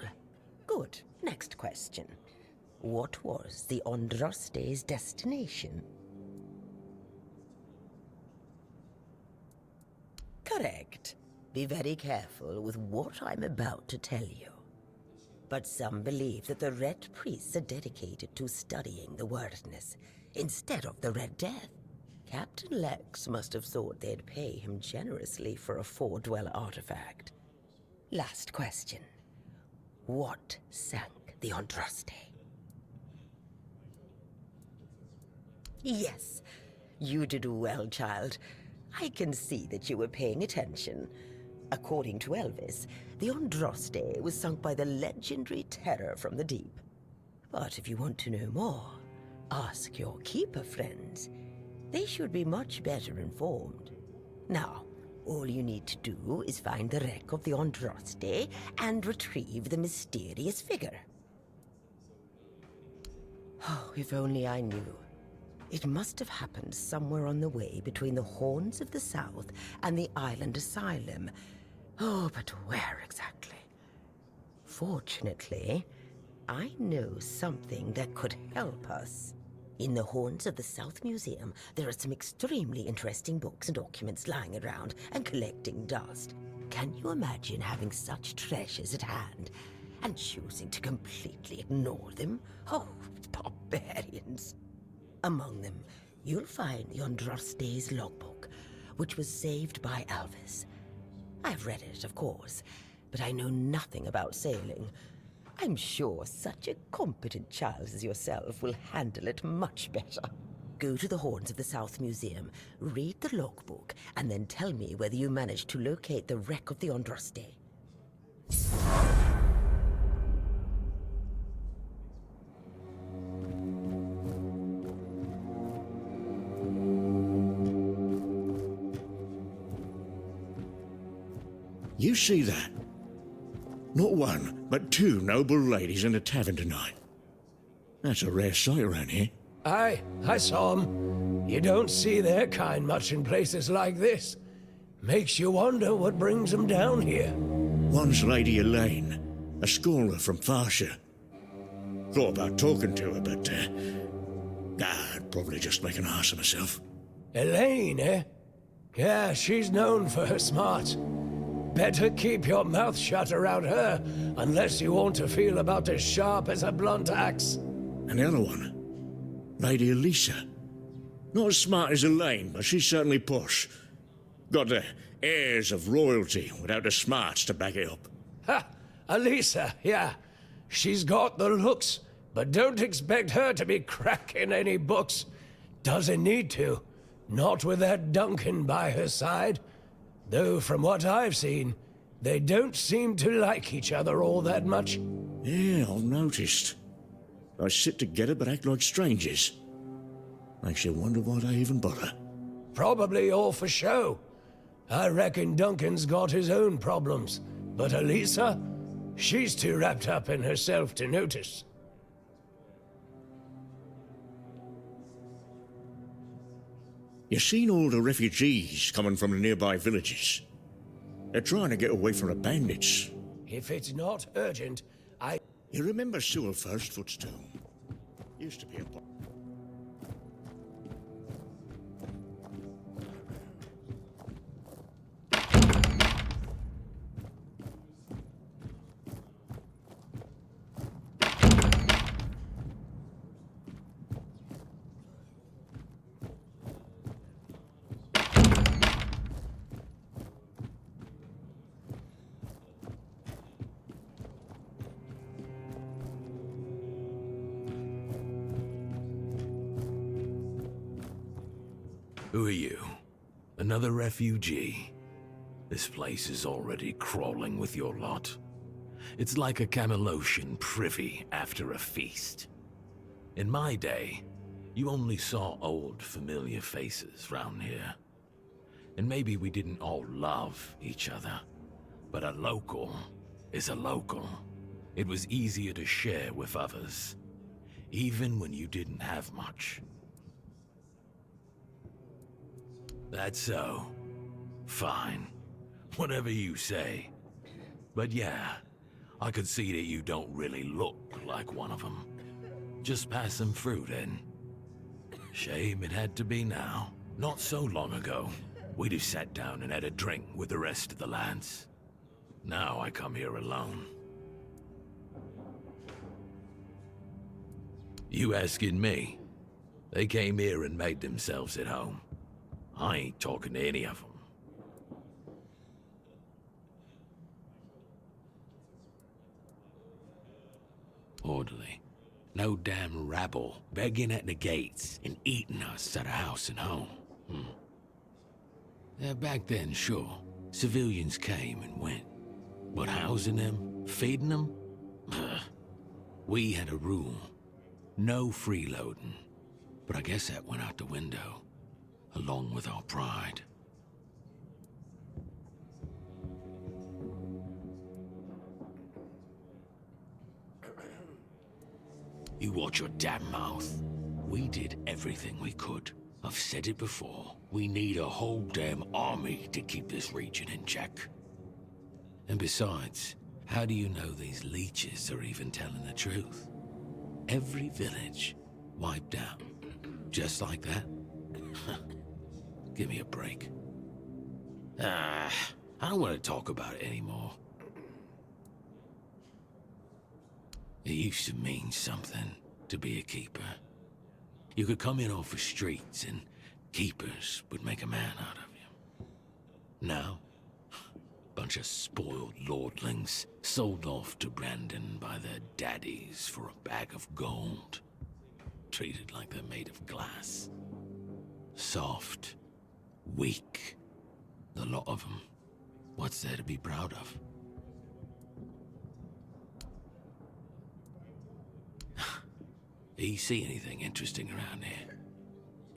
Good. Next question. What was the Andraste's destination? Correct. be very careful with what I'm about to tell you. But some believe that the Red Priests are dedicated to studying the Wordness instead of the Red Death. Captain Lex must have thought they'd pay him generously for a Four-Dweller artifact. Last question. What sank the Andraste? Yes, you did well, child. I can see that you were paying attention. According to Elvis, the Andraste was sunk by the legendary terror from the deep. But if you want to know more, ask your keeper friends. They should be much better informed. Now, all you need to do is find the wreck of the Andraste and retrieve the mysterious figure. Oh, if only I knew. It must have happened somewhere on the way between the Horns of the South and the Island Asylum. Oh, but where exactly? Fortunately, I know something that could help us. In the Horns of the South Museum, there are some extremely interesting books and documents lying around and collecting dust. Can you imagine having such treasures at hand and choosing to completely ignore them? Oh, barbarians. Among them, you'll find the Andraste's logbook, which was saved by Elvis. I've read it, of course, but I know nothing about sailing. I'm sure such a competent child as yourself will handle it much better. Go to the Horns of the South Museum, read the logbook, and then tell me whether you managed to locate the wreck of the Andraste. You see that? Not one, but two noble ladies in a tavern tonight. That's a rare sight around here. Aye, I saw 'em. You don't see their kind much in places like this. Makes you wonder what brings 'em down here. One's Lady Elaine, a scholar from Farshire. Thought about talking to her, but I'd probably just make an ass of myself. Elaine, eh? Yeah, she's known for her smarts. Better keep your mouth shut around her, unless you want to feel about as sharp as a blunt axe. And the other one, Lady Elisa. Not as smart as Elaine, but she's certainly posh. Got the airs of royalty without the smarts to back it up. Ha! Elisa, yeah. She's got the looks, but don't expect her to be cracking any books. Doesn't need to. Not with that Duncan by her side. Though from what I've seen, they don't seem to like each other all that much. Yeah, I've noticed. They sit together but act like strangers. Makes you wonder why they even bother. Probably all for show. I reckon Duncan's got his own problems, but Elisa, she's too wrapped up in herself to notice. You seen all the refugees coming from the nearby villages? They're trying to get away from the bandits. If it's not urgent, You remember Sewell Firstfoot's tomb? Used to be a... Who are you? Another refugee? This place is already crawling with your lot. It's like a Camelosian privy after a feast. In my day, you only saw old familiar faces round here. And maybe we didn't all love each other, but a local is a local. It was easier to share with others, even when you didn't have much. That's so. Fine. Whatever you say. But yeah, I could see that you don't really look like one of them. Just pass them through then. Shame it had to be now. Not so long ago, we'd have sat down and had a drink with the rest of the lads. Now I come here alone. You asking me? They came here and made themselves at home. I ain't talking to any of them. Orderly. No damn rabble begging at the gates and eating us at a house and home. Yeah, back then, sure, civilians came and went. But housing them, feeding them? We had a rule. No freeloading. But I guess that went out the window, along with our pride. You watch your damn mouth. We did everything we could. I've said it before. We need a whole damn army to keep this region in check. And besides, how do you know these leeches are even telling the truth? Every village wiped out. Just like that? Give me a break. I don't want to talk about it anymore. It used to mean something to be a keeper. You could come in off the streets and keepers would make a man out of you. Now, bunch of spoiled lordlings sold off to Brandon by their daddies for a bag of gold. Treated like they're made of glass. Soft. Weak. The lot of them. What's there to be proud of? You see anything interesting around here?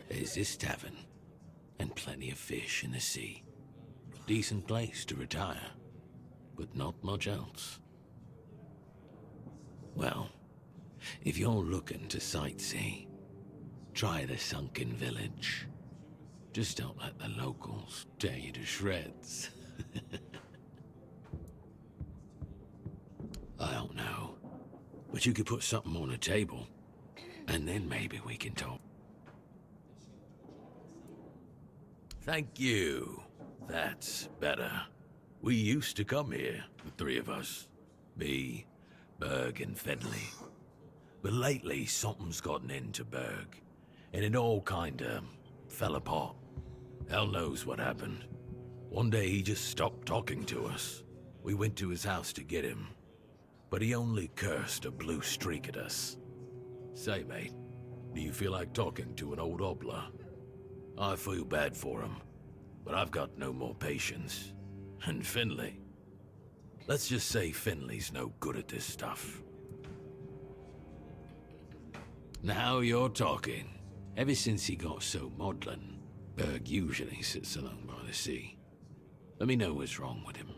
There's this tavern, and plenty of fish in the sea. Decent place to retire, but not much else. Well, if you're looking to sightsee, try the sunken village. Just don't let the locals tear you to shreds. I don't know, but you could put something on the table. And then maybe we can talk. Thank you. That's better. We used to come here, the three of us. Me, Berg, and Fedley. But lately, something's gotten into Berg, and it all kinda fell apart. Hell knows what happened. One day he just stopped talking to us. We went to his house to get him, but he only cursed a blue streak at us. Say, mate, do you feel like talking to an old obla? I feel bad for him, but I've got no more patience. And Finley. Let's just say Finley's no good at this stuff. Now you're talking. Ever since he got so maudlin, Berg usually sits alone by the sea. Let me know what's wrong with him.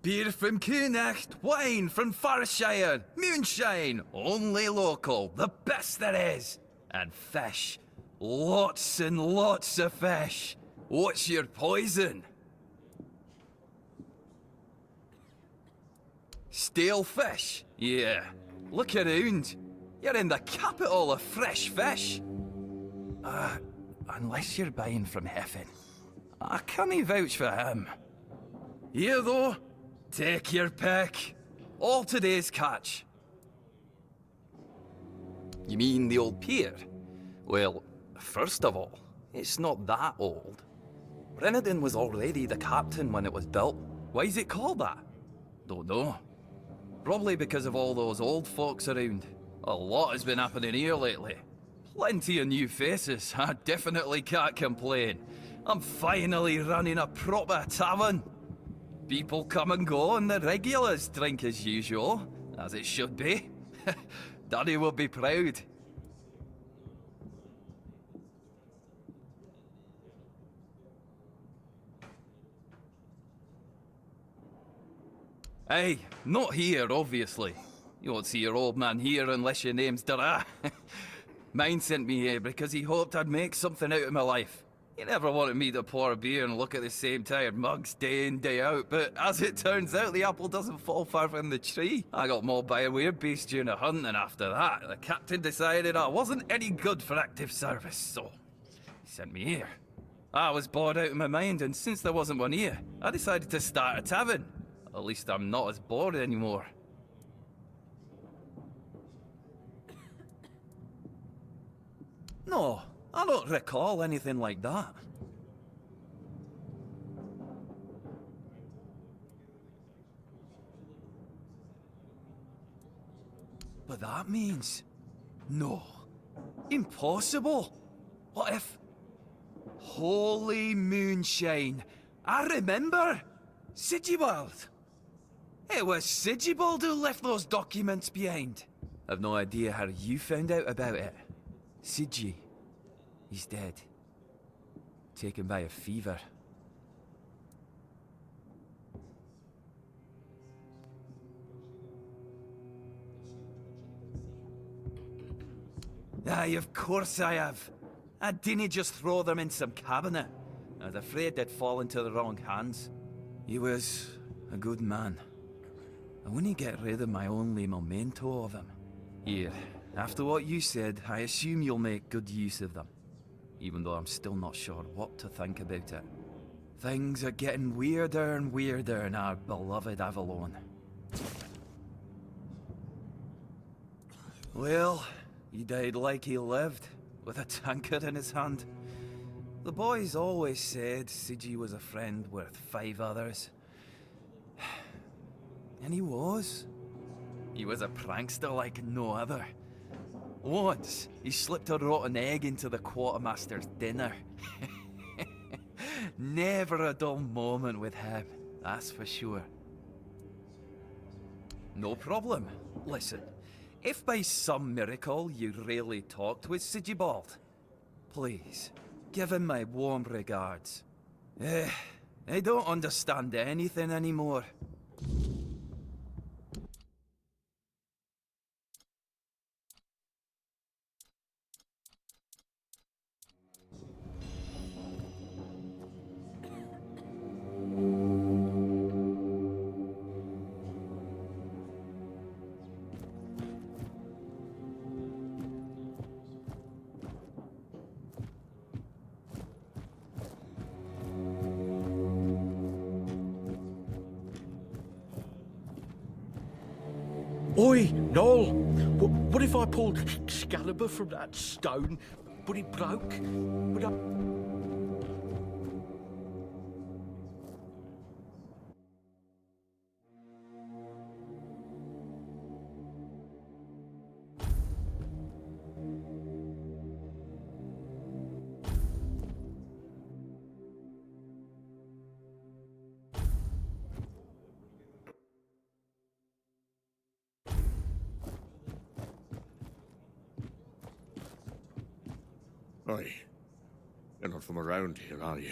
Beer from Kunacht, wine from Farshire, moonshine, only local, the best there is. And fish, lots and lots of fish. What's your poison? Stale fish? Yeah. Look around. You're in the capital of fresh fish. Unless you're buying from Heffen. I can't vouch for him. Here though, take your pick. All today's catch. You mean the old pier? Well, first of all, it's not that old. Brennan was already the captain when it was built. Why is it called that? Don't know. Probably because of all those old folks around. A lot has been happening here lately. Plenty of new faces. I definitely can't complain. I'm finally running a proper tavern. People come and go and the regulars drink as usual, as it should be. Daddy will be proud. Hey, not here, obviously. You won't see your old man here unless your name's Dara. Mine sent me here because he hoped I'd make something out of my life. He never wanted me to pour a beer and look at the same tired mugs day in, day out, but as it turns out, the apple doesn't fall far from the tree. I got mauled by a weird beast during a hunt, and after that, the captain decided I wasn't any good for active service, so he sent me here. I was bored out of my mind, and since there wasn't one here, I decided to start a tavern. At least I'm not as bored anymore. No, I don't recall anything like that. But that means... no. Impossible. What if... Holy moonshine. I remember. Sigibald. It was Sigibald who left those documents behind. I've no idea how you found out about it. Sigi. He's dead. Taken by a fever. Aye, of course I have. I didn't just throw them in some cabinet. I was afraid they'd fall into the wrong hands. He was a good man. I wouldn't get rid of my only memento of him. Here, after what you said, I assume you'll make good use of them. Even though I'm still not sure what to think about it. Things are getting weirder and weirder in our beloved Avalon. Well, he died like he lived, with a tankard in his hand. The boys always said Sigi was a friend worth 5 others. And he was. He was a prankster like no other. Once, he slipped a rotten egg into the quartermaster's dinner. Never a dull moment with him, that's for sure. No problem. Listen, if by some miracle you really talked with Sigibald, please, give him my warm regards. I don't understand anything anymore. Oi, Noel! What if I pulled Excalibur from that stone, but it broke? Would I... Oi, you're not from around here, are you?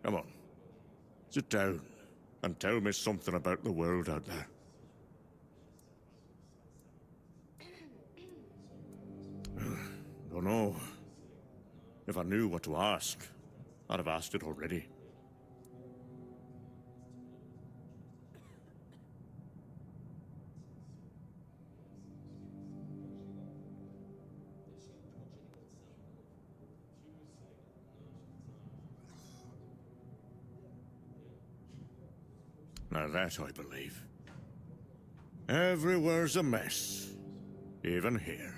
Come on, sit down and tell me something about the world out there. Don't know. If I knew what to ask, I'd have asked it already. Now that I believe. Everywhere's a mess. Even here.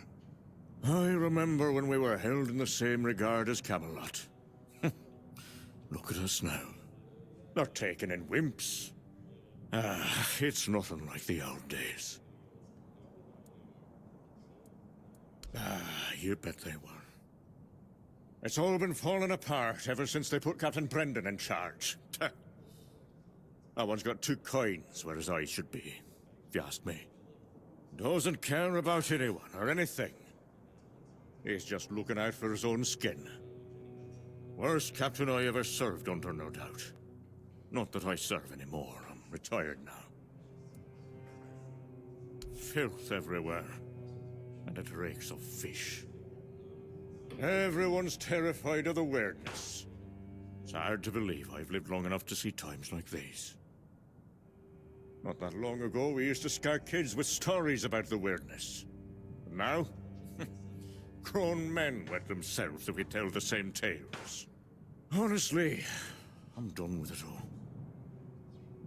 I remember when we were held in the same regard as Camelot. Look at us now. They're taken in wimps. It's nothing like the old days. You bet they were. It's all been falling apart ever since they put Captain Brendan in charge. That one's got 2 coins where his eyes should be, if you ask me. Doesn't care about anyone or anything. He's just looking out for his own skin. Worst captain I ever served under, no doubt. Not that I serve anymore. I'm retired now. Filth everywhere. And it reeks of fish. Everyone's terrified of the weirdness. It's hard to believe I've lived long enough to see times like these. Not that long ago, we used to scare kids with stories about the weirdness. And now? Grown men wet themselves if we tell the same tales. Honestly, I'm done with it all.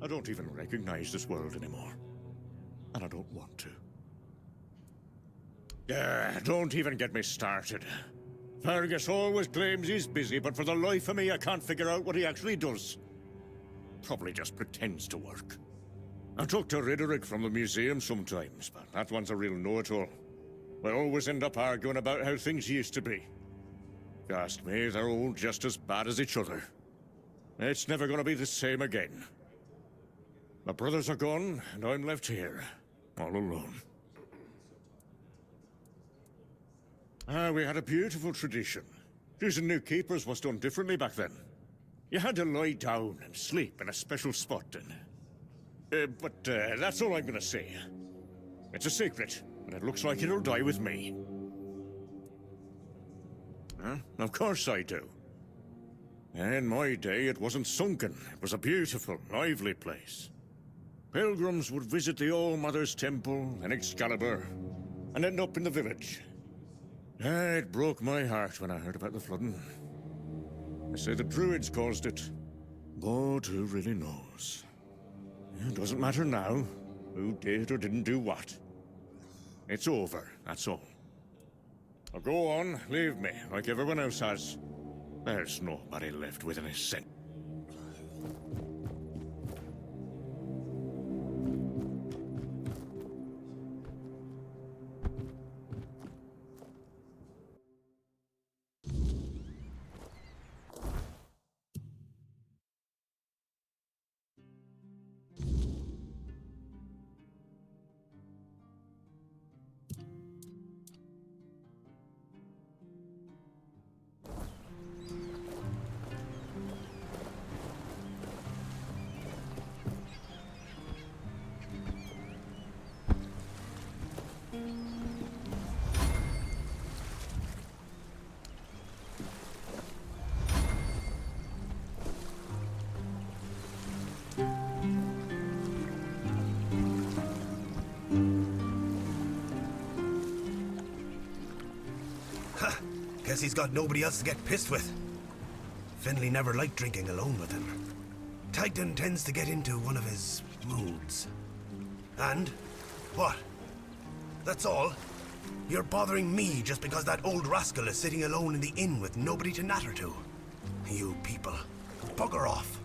I don't even recognize this world anymore. And I don't want to. Don't even get me started. Fergus always claims he's busy, but for the life of me, I can't figure out what he actually does. Probably just pretends to work. I talk to Riderick from the museum sometimes, but that one's a real know-it-all. We always end up arguing about how things used to be. If you ask me, they're all just as bad as each other. It's never gonna be the same again. My brothers are gone, and I'm left here, all alone. We had a beautiful tradition. Choosing new keepers was done differently back then. You had to lie down and sleep in a special spot, but that's all I'm gonna say. It's a secret, and it looks like it'll die with me. Huh? Of course I do. In my day, it wasn't sunken. It was a beautiful, lively place. Pilgrims would visit the All-Mother's Temple and Excalibur, and end up in the village. It broke my heart when I heard about the flooding. They say the Druids caused it. But who really knows? It doesn't matter now who did or didn't do what. It's over, that's all. Now go on, leave me, like everyone else has. There's nobody left within his sense. Guess he's got nobody else to get pissed with. Finley never liked drinking alone with him. Titan tends to get into one of his moods. And? What? That's all? You're bothering me just because that old rascal is sitting alone in the inn with nobody to natter to. You people, bugger off.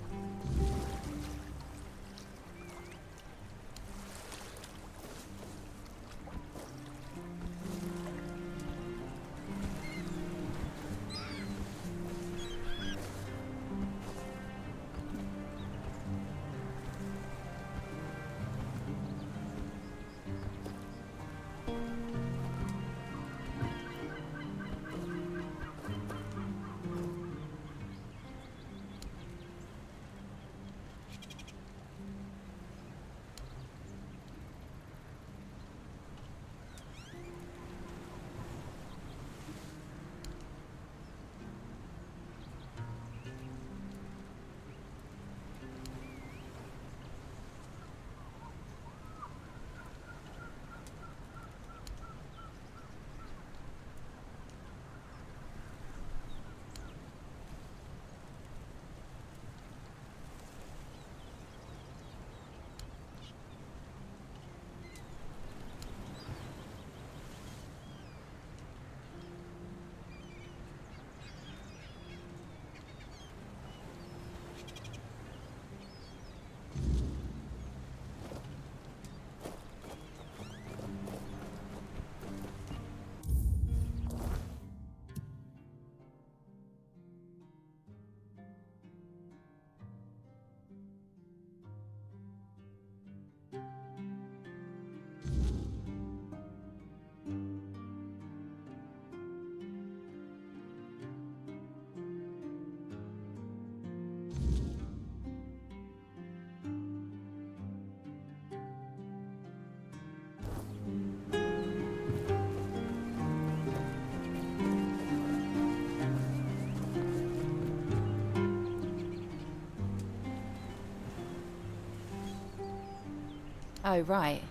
Oh, right.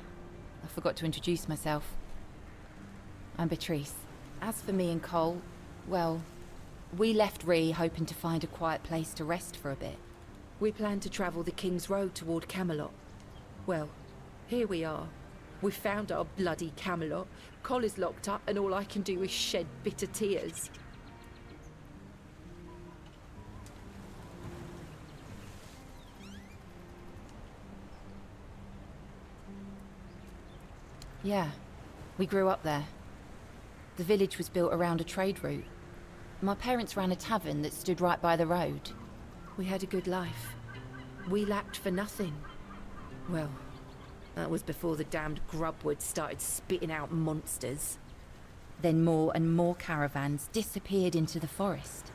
I forgot to introduce myself. I'm Beatrice. As for me and Cole, well, we left Ree hoping to find a quiet place to rest for a bit. We planned to travel the King's Road toward Camelot. Well, here we are. We found our bloody Camelot. Cole is locked up and all I can do is shed bitter tears. Yeah, we grew up there. The village was built around a trade route. My parents ran a tavern that stood right by the road. We had a good life. We lacked for nothing. Well, that was before the damned grubwood started spitting out monsters. Then more and more caravans disappeared into the forest.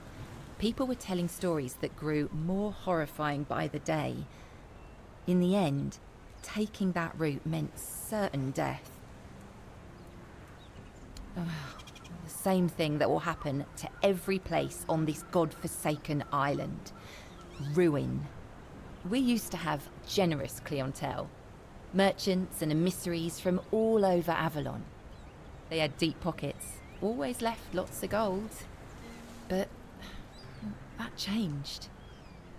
People were telling stories that grew more horrifying by the day. In the end, taking that route meant certain death. The same thing that will happen to every place on this god-forsaken island. Ruin. We used to have generous clientele. Merchants and emissaries from all over Avalon. They had deep pockets, always left lots of gold. But that changed.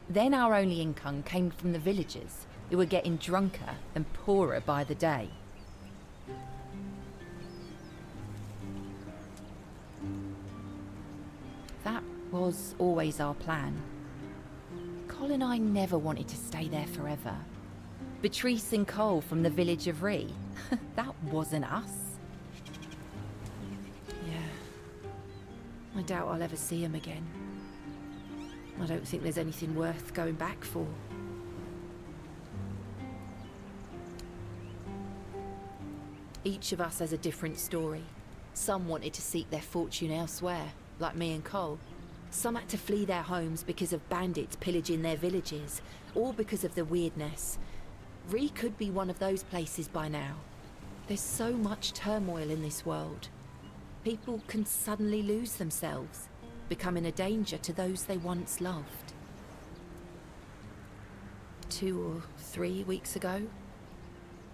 Then our only income came from the villagers, who were getting drunker and poorer by the day. That was always our plan. Cole and I never wanted to stay there forever. Beatrice and Cole from the village of Ree, that wasn't us. Yeah, I doubt I'll ever see him again. I don't think there's anything worth going back for. Each of us has a different story. Some wanted to seek their fortune elsewhere, like me and Cole. Some had to flee their homes because of bandits pillaging their villages, or because of the weirdness. Ree could be one of those places by now. There's so much turmoil in this world. People can suddenly lose themselves, becoming a danger to those they once loved. 2 or 3 weeks ago,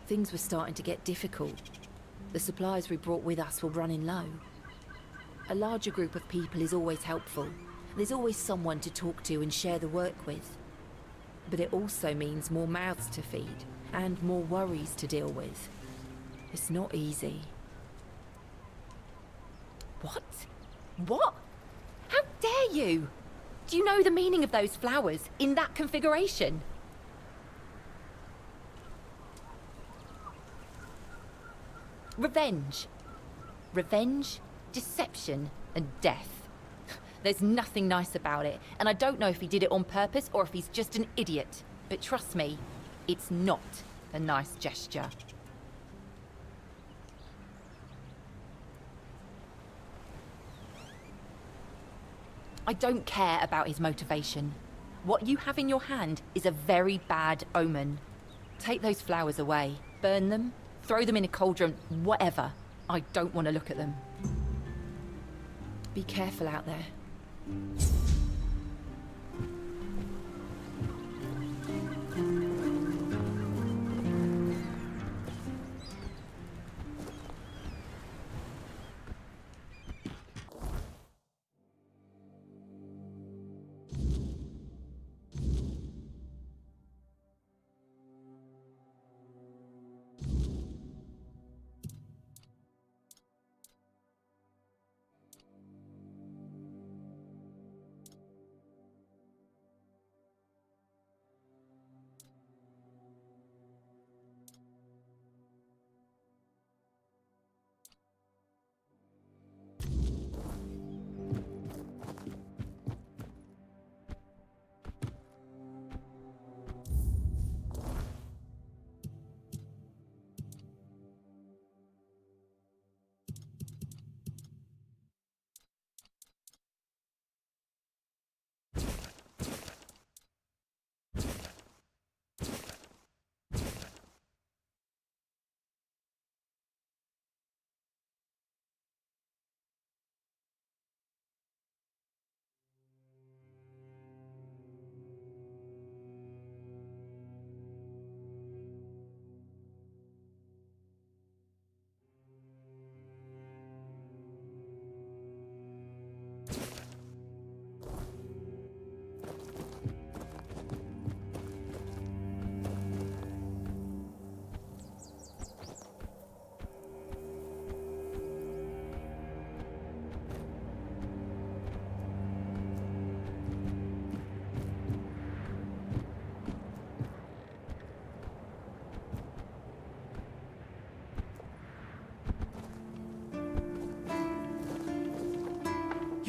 things were starting to get difficult. The supplies we brought with us were running low. A larger group of people is always helpful. There's always someone to talk to and share the work with. But it also means more mouths to feed, and more worries to deal with. It's not easy. What? What? How dare you? Do you know the meaning of those flowers in that configuration? Revenge. Revenge, deception, and death. There's nothing nice about it, and I don't know if he did it on purpose or if he's just an idiot. But trust me, it's not a nice gesture. I don't care about his motivation. What you have in your hand is a very bad omen. Take those flowers away, burn them, throw them in a cauldron, whatever. I don't want to look at them. Be careful out there.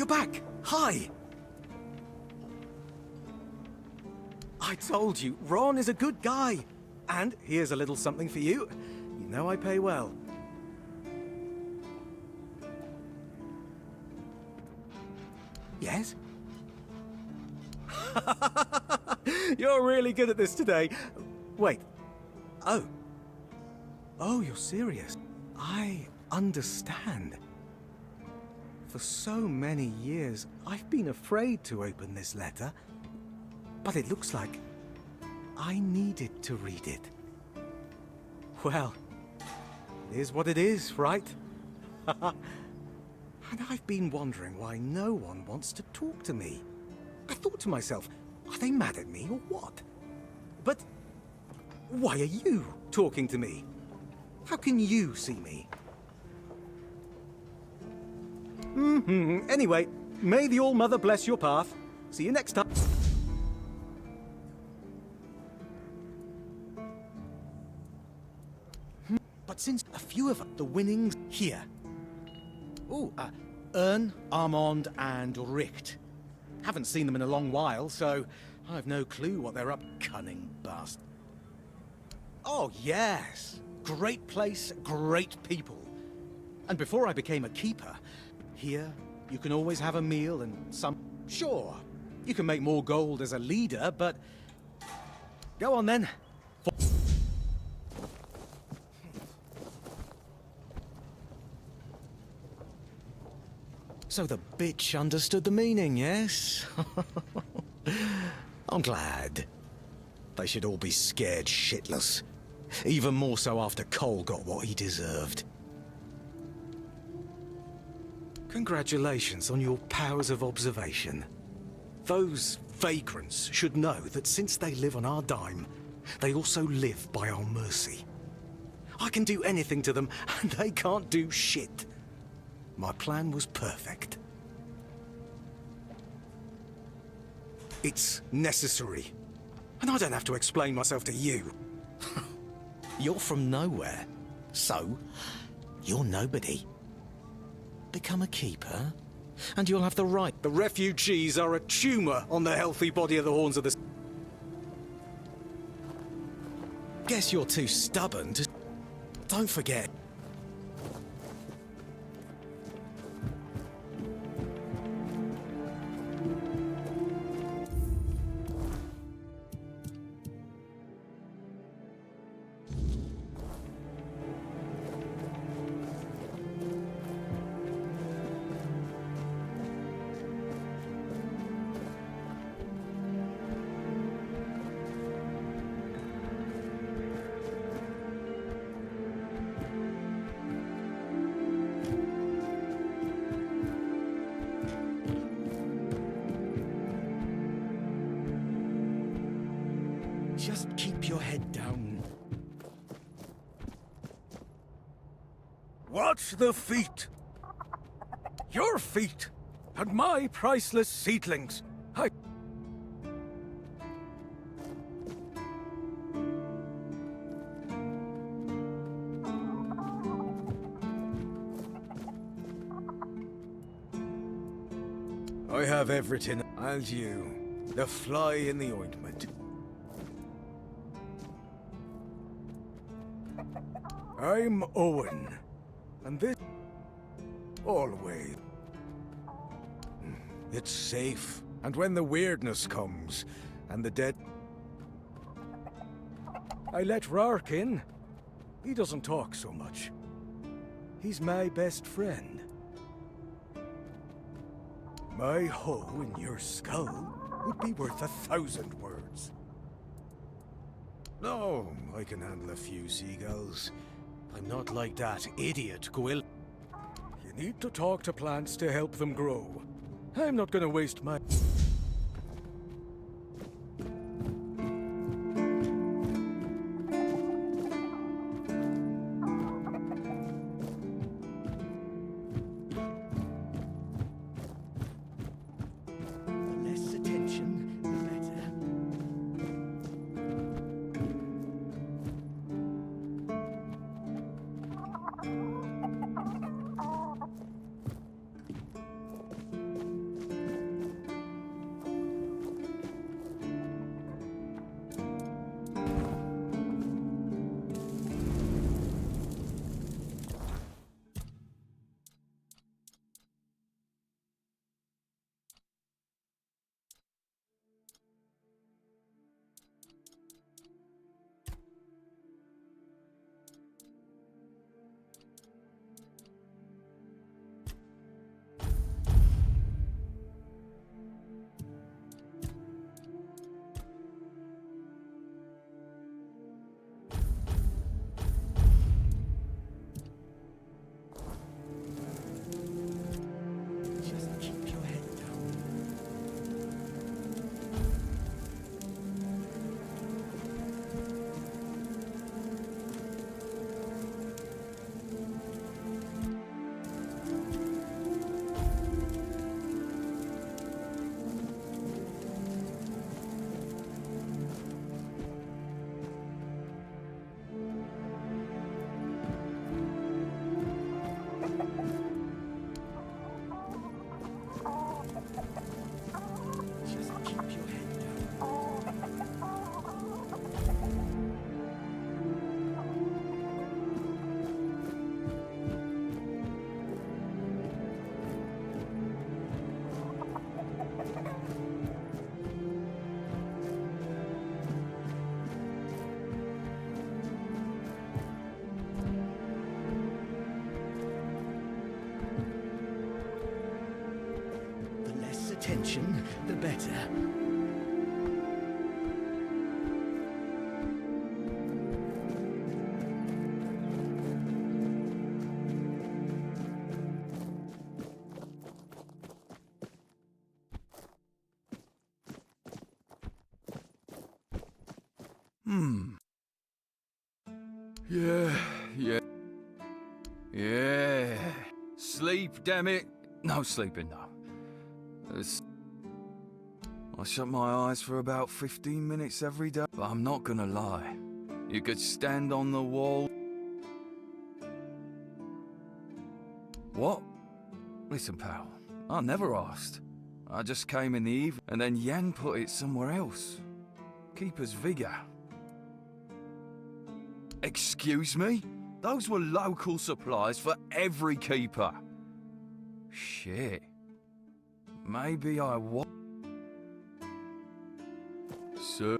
you're back. Hi. I told you, Ron is a good guy. And here's a little something for you. You know I pay well. Yes? You're really good at this today. Wait. Oh. Oh, you're serious. I understand. For so many years, I've been afraid to open this letter. But it looks like I needed to read it. Well, it is what it is, right? And I've been wondering why no one wants to talk to me. I thought to myself, are they mad at me or what? But why are you talking to me? How can you see me? Anyway, may the All-Mother bless your path. See you next time. But since a few of the winnings here. Ooh, Ern, Armand, and Richt. Haven't seen them in a long while, so I've no clue what they're up. Cunning bastard. Oh, yes. Great place, great people. And before I became a keeper, here you can always have a meal and some... Sure, you can make more gold as a leader, but... Go on then. So the bitch understood the meaning, yes? I'm glad. They should all be scared shitless. Even more so after Cole got what he deserved. Congratulations on your powers of observation. Those vagrants should know that since they live on our dime, they also live by our mercy. I can do anything to them, and they can't do shit. My plan was perfect. It's necessary. And I don't have to explain myself to you. You're from nowhere. So, you're nobody. Become a keeper, and you'll have the right. The refugees are a tumor on the healthy body of the Horns of the... Guess you're too stubborn to... Don't forget. Just keep your head down. Watch the feet. Your feet, and my priceless seedlings. I have everything, and you, the fly in the ointment. I'm Owen, and this... always. It's safe, and when the weirdness comes, and the dead... I let Rark in. He doesn't talk so much. He's my best friend. My hoe in your skull would be worth 1,000 words. No, I can handle a few seagulls. I'm not like that idiot Gwill. You need to talk to plants to help them grow. I'm not gonna waste my... information, the better. Yeah. Sleep, damn it. No sleeping, no. I shut my eyes for about 15 minutes every day, but I'm not gonna lie. You could stand on the wall. What? Listen, pal, I never asked. I just came in the evening, and then Yang put it somewhere else. Keeper's Vigor. Excuse me? Those were local supplies for every keeper. Shit. Maybe I was. So.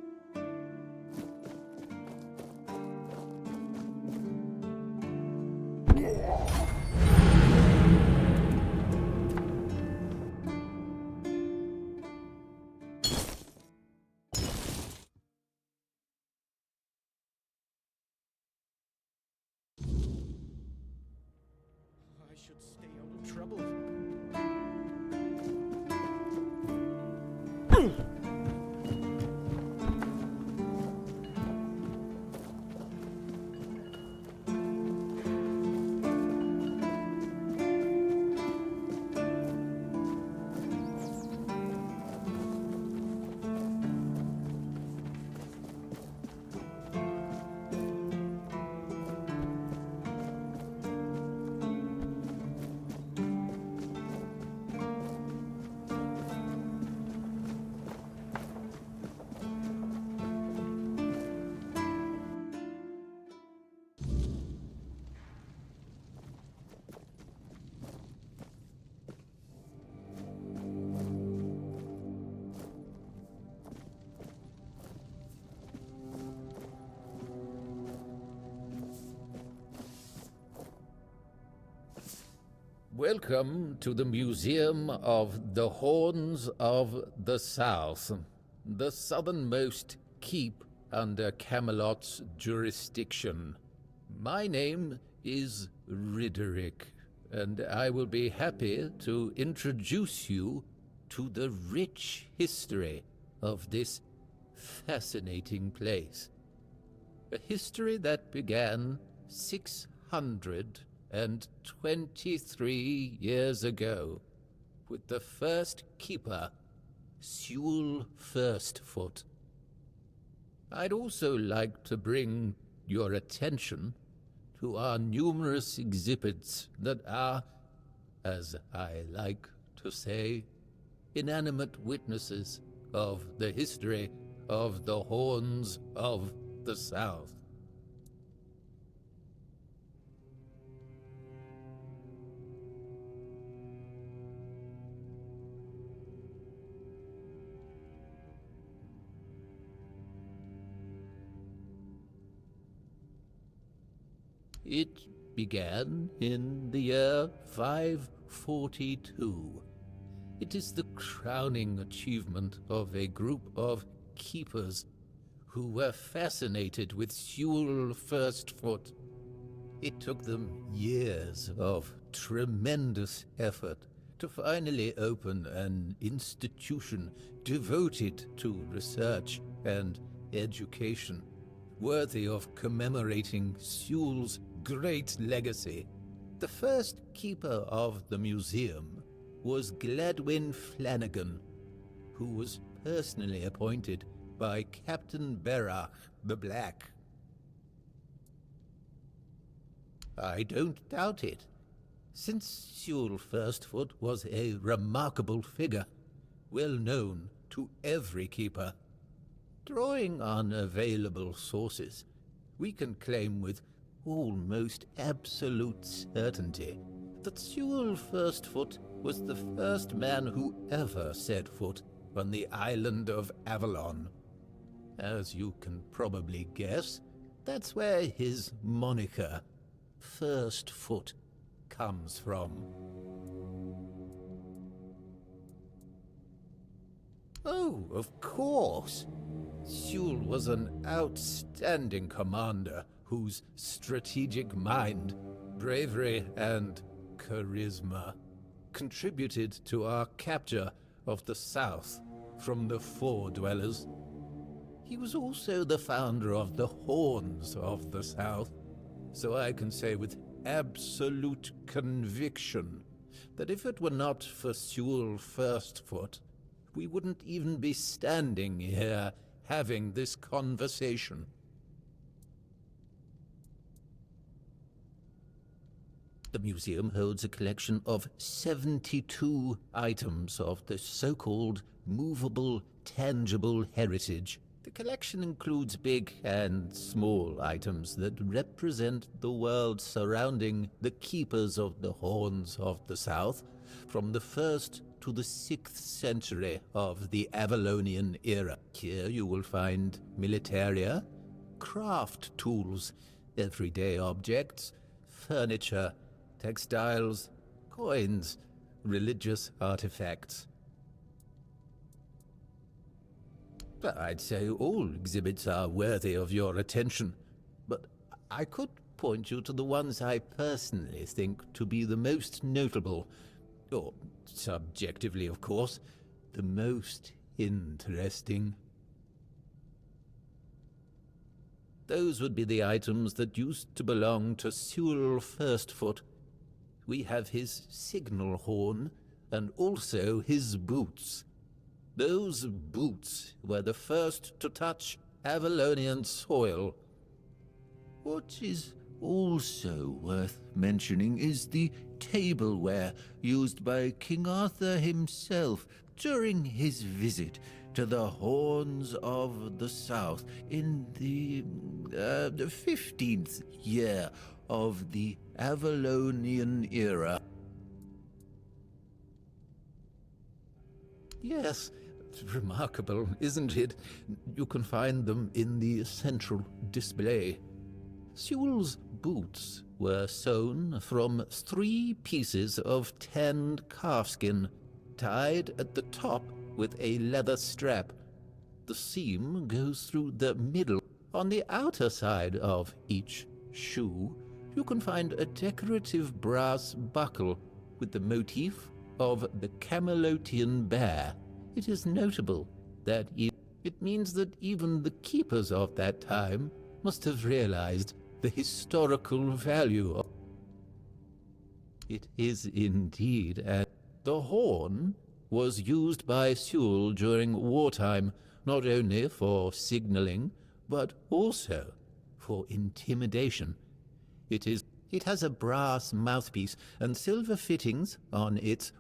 I should stay out of trouble. Welcome to the Museum of the Horns of the South, the southernmost keep under Camelot's jurisdiction. My name is Ridderick, and I will be happy to introduce you to the rich history of this fascinating place. A history that began 623 years ago, with the first keeper, Sewell Firstfoot. I'd also like to bring your attention to our numerous exhibits that are, as I like to say, inanimate witnesses of the history of the Horns of the South. It began in the year 542. It is the crowning achievement of a group of keepers who were fascinated with Sewell Firstfoot. It took them years of tremendous effort to finally open an institution devoted to research and education, worthy of commemorating Sewell's great legacy. The first keeper of the museum was Gladwin Flanagan, who was personally appointed by Captain Berach the Black. I don't doubt it, since Sewell Firstfoot was a remarkable figure, well known to every keeper. Drawing on available sources, we can claim with almost absolute certainty that Sewell Firstfoot was the first man who ever set foot on the island of Avalon. As you can probably guess, that's where his moniker, Firstfoot, comes from. Oh, of course. Sewell was an outstanding commander whose strategic mind, bravery, and charisma contributed to our capture of the South from the Four Dwellers. He was also the founder of the Horns of the South, so I can say with absolute conviction that if it were not for Sewell Firstfoot, we wouldn't even be standing here having this conversation. The museum holds a collection of 72 items of the so-called movable, tangible heritage. The collection includes big and small items that represent the world surrounding the keepers of the Horns of the South, from the 1st to the 6th century of the Avalonian era. Here you will find militaria, craft tools, everyday objects, furniture, textiles, coins, religious artifacts. I'd say all exhibits are worthy of your attention, but I could point you to the ones I personally think to be the most notable, or subjectively, of course, the most interesting. Those would be the items that used to belong to Sewell Firstfoot. We have his signal horn, and also his boots. Those boots were the first to touch Avalonian soil. What is also worth mentioning is the tableware used by King Arthur himself during his visit to the Horns of the South in the 15th year of the Avalonian era. Yes, remarkable, isn't it? You can find them in the central display. Sewell's boots were sewn from 3 pieces of tanned calfskin, tied at the top with a leather strap. The seam goes through the middle. On the outer side of each shoe, you can find a decorative brass buckle with the motif of the Camelotian bear. It is notable that it means that even the keepers of that time must have realized the historical value of it. Is indeed, and the horn was used by Sewell during wartime, not only for signaling, but also for intimidation. It has a brass mouthpiece and silver fittings on its.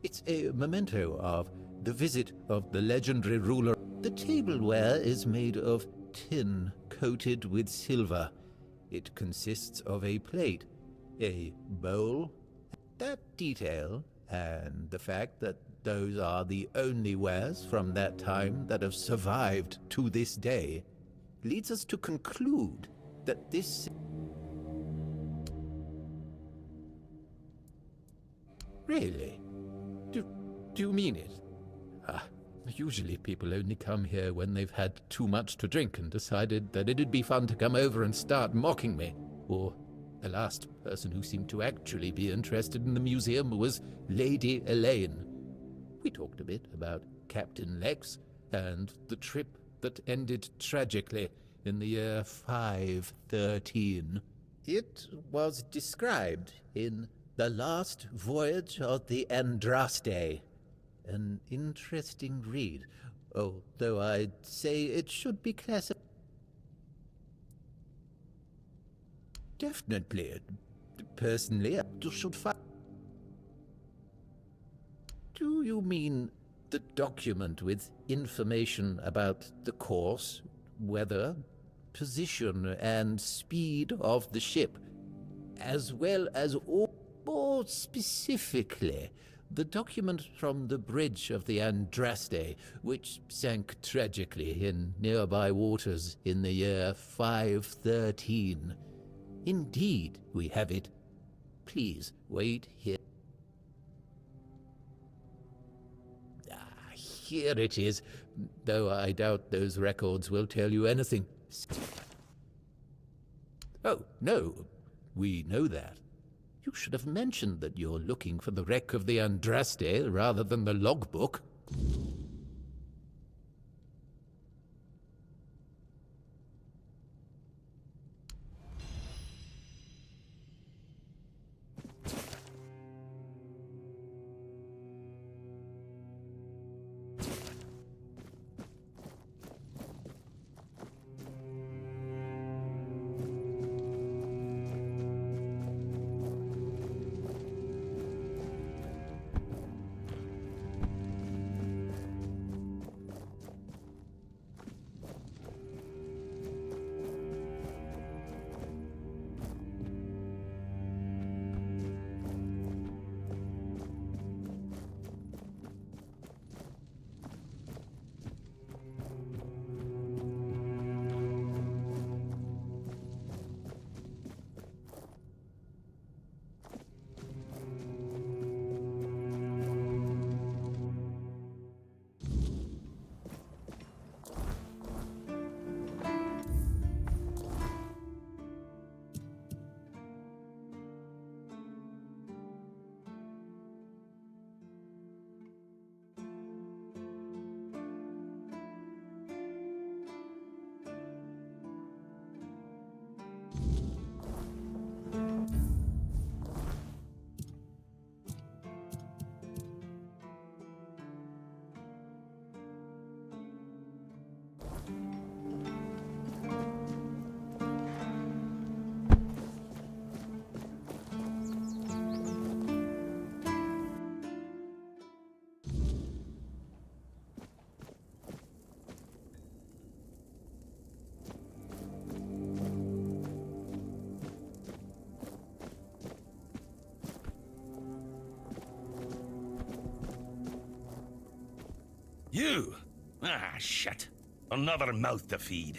It's a memento of the visit of the legendary ruler. The tableware is made of tin coated with silver. It consists of a plate, a bowl. That detail, and the fact that those are the only wares from that time that have survived to this day, leads us to conclude that this... Really? Do you mean it? Usually people only come here when they've had too much to drink and decided that it'd be fun to come over and start mocking me. Or the last person who seemed to actually be interested in the museum was Lady Elaine. We talked a bit about Captain Lex and the trip that ended tragically in the year 513. It was described in The Last Voyage of the Andraste. An interesting read, although I'd say it should be classified. Definitely. Personally, I should find. Do you mean the document with information about the course, weather, position, and speed of the ship, as well as all, more specifically, the document from the bridge of the Andraste, which sank tragically in nearby waters in the year 513. Indeed, we have it. Please wait here. here it is, though I doubt those records will tell you anything. Oh, no, we know that. You should have mentioned that you're looking for the wreck of the Andraste rather than the logbook. You? Ah, shit. Another mouth to feed.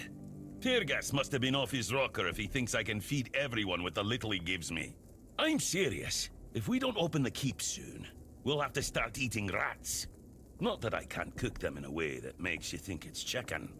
Teargas must have been off his rocker if he thinks I can feed everyone with the little he gives me. I'm serious. If we don't open the keep soon, we'll have to start eating rats. Not that I can't cook them in a way that makes you think it's chicken.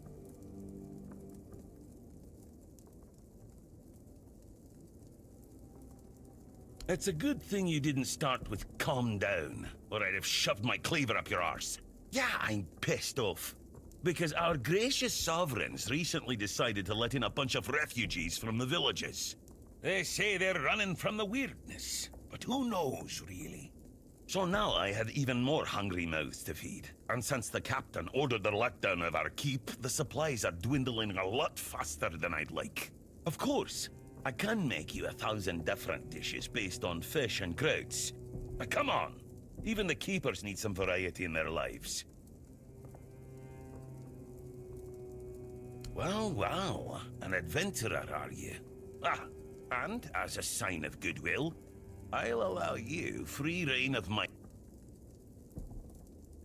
It's a good thing you didn't start with calm down, or I'd have shoved my cleaver up your arse. Yeah, I'm pissed off. Because our gracious sovereigns recently decided to let in a bunch of refugees from the villages. They say they're running from the weirdness, but who knows, really? So now I have even more hungry mouths to feed. And since the captain ordered the letdown of our keep, the supplies are dwindling a lot faster than I'd like. Of course, I can make you 1,000 different dishes based on fish and krauts. But come on, even the keepers need some variety in their lives. Well, an adventurer, are you? Ah, and as a sign of goodwill, I'll allow you free reign of my...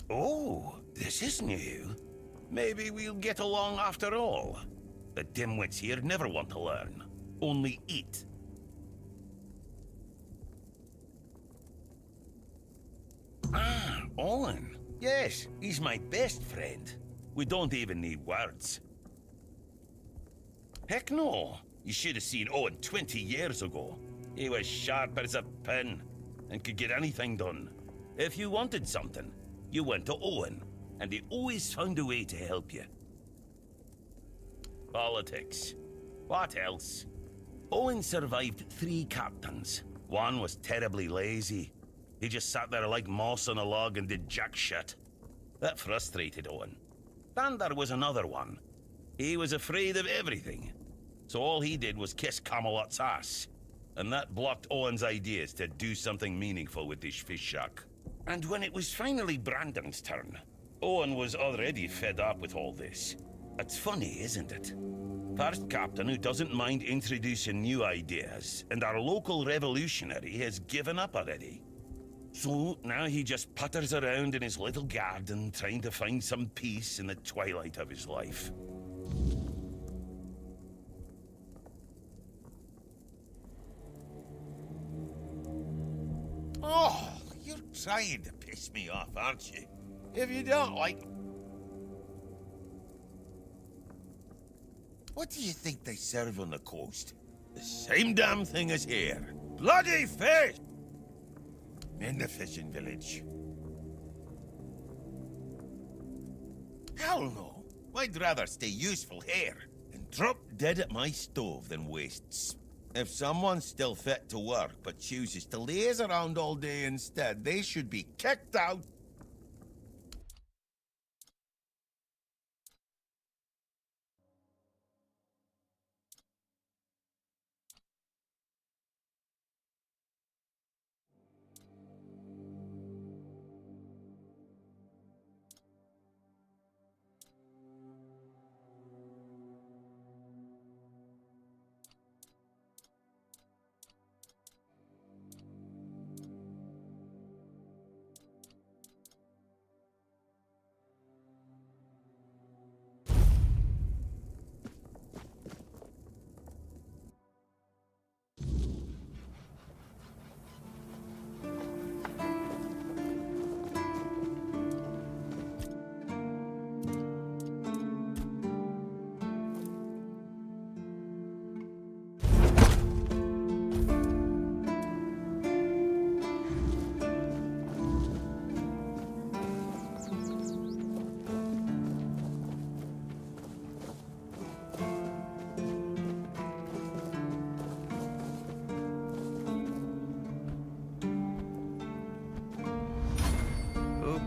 Oh, this is new. Maybe we'll get along after all. The dimwits here never want to learn, only eat. Ah, Owen. Yes, he's my best friend. We don't even need words. Heck no! You should have seen Owen 20 years ago. He was sharp as a pin, and could get anything done. If you wanted something, you went to Owen, and he always found a way to help you. Politics. What else? Owen survived 3 captains. One was terribly lazy. He just sat there like moss on a log and did jack shit. That frustrated Owen. Then there was another one. He was afraid of everything. So all he did was kiss Camelot's ass. And that blocked Owen's ideas to do something meaningful with his fish shack. And when it was finally Brandon's turn, Owen was already fed up with all this. It's funny, isn't it? First captain who doesn't mind introducing new ideas, and our local revolutionary has given up already. So now he just putters around in his little garden trying to find some peace in the twilight of his life. Oh, you're trying to piss me off, aren't you? If you don't like... What do you think they serve on the coast? The same damn thing as here. Bloody fish! In the fishing village. Hell no. I'd rather stay useful here and drop dead at my stove than waste. If someone's still fit to work but chooses to laze around all day instead, they should be kicked out.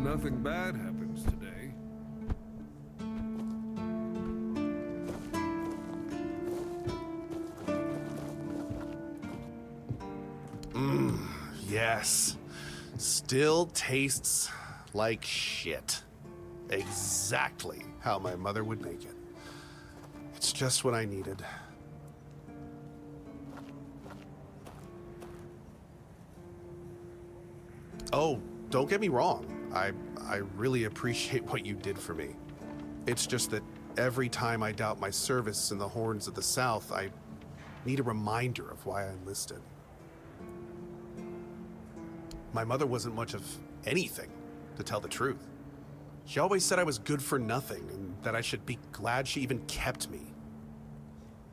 Nothing bad happens today. Yes. Still tastes like shit. Exactly how my mother would make it. It's just what I needed. Oh, don't get me wrong. I really appreciate what you did for me. It's just that every time I doubt my service in the Horns of the South, I need a reminder of why I enlisted. My mother wasn't much of anything, to tell the truth. She always said I was good for nothing and that I should be glad she even kept me.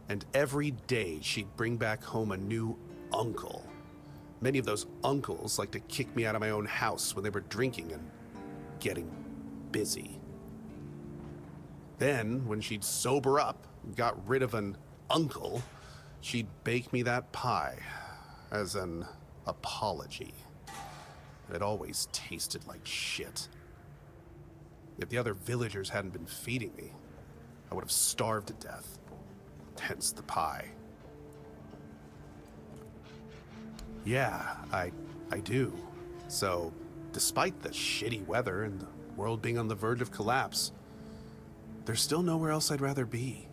And every day she'd bring back home a new uncle. Many of those uncles like to kick me out of my own house when they were drinking and getting busy. Then, when she'd sober up and got rid of an uncle, she'd bake me that pie as an apology. It always tasted like shit. If the other villagers hadn't been feeding me, I would have starved to death. Hence the pie. Yeah, I do. So, despite the shitty weather and the world being on the verge of collapse, there's still nowhere else I'd rather be.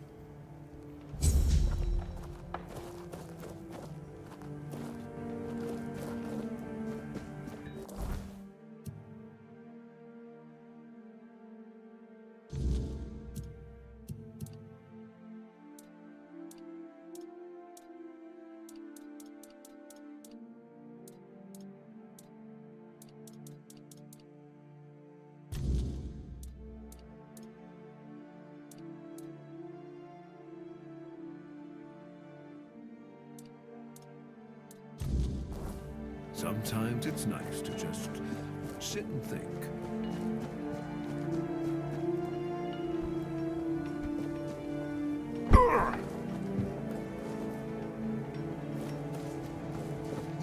Sometimes it's nice to just sit and think.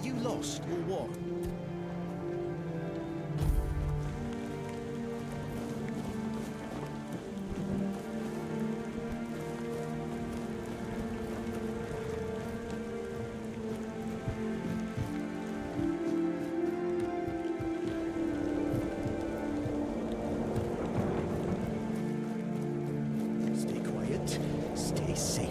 You lost, or what? Stay safe.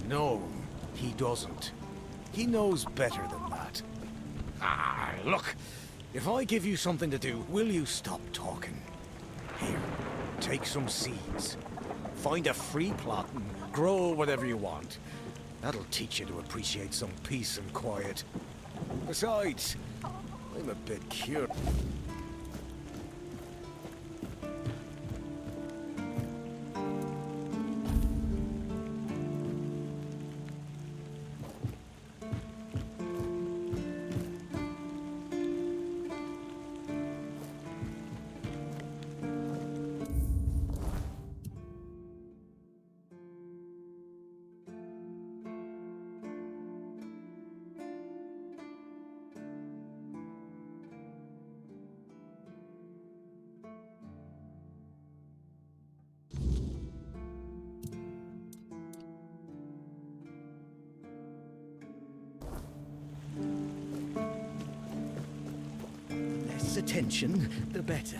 No. He doesn't. He knows better than that. Ah, look. If I give you something to do, will you stop talking? Here, take some seeds. Find a free plot and grow whatever you want. That'll teach you to appreciate some peace and quiet. Besides, I'm a bit curious. Less attention, the better.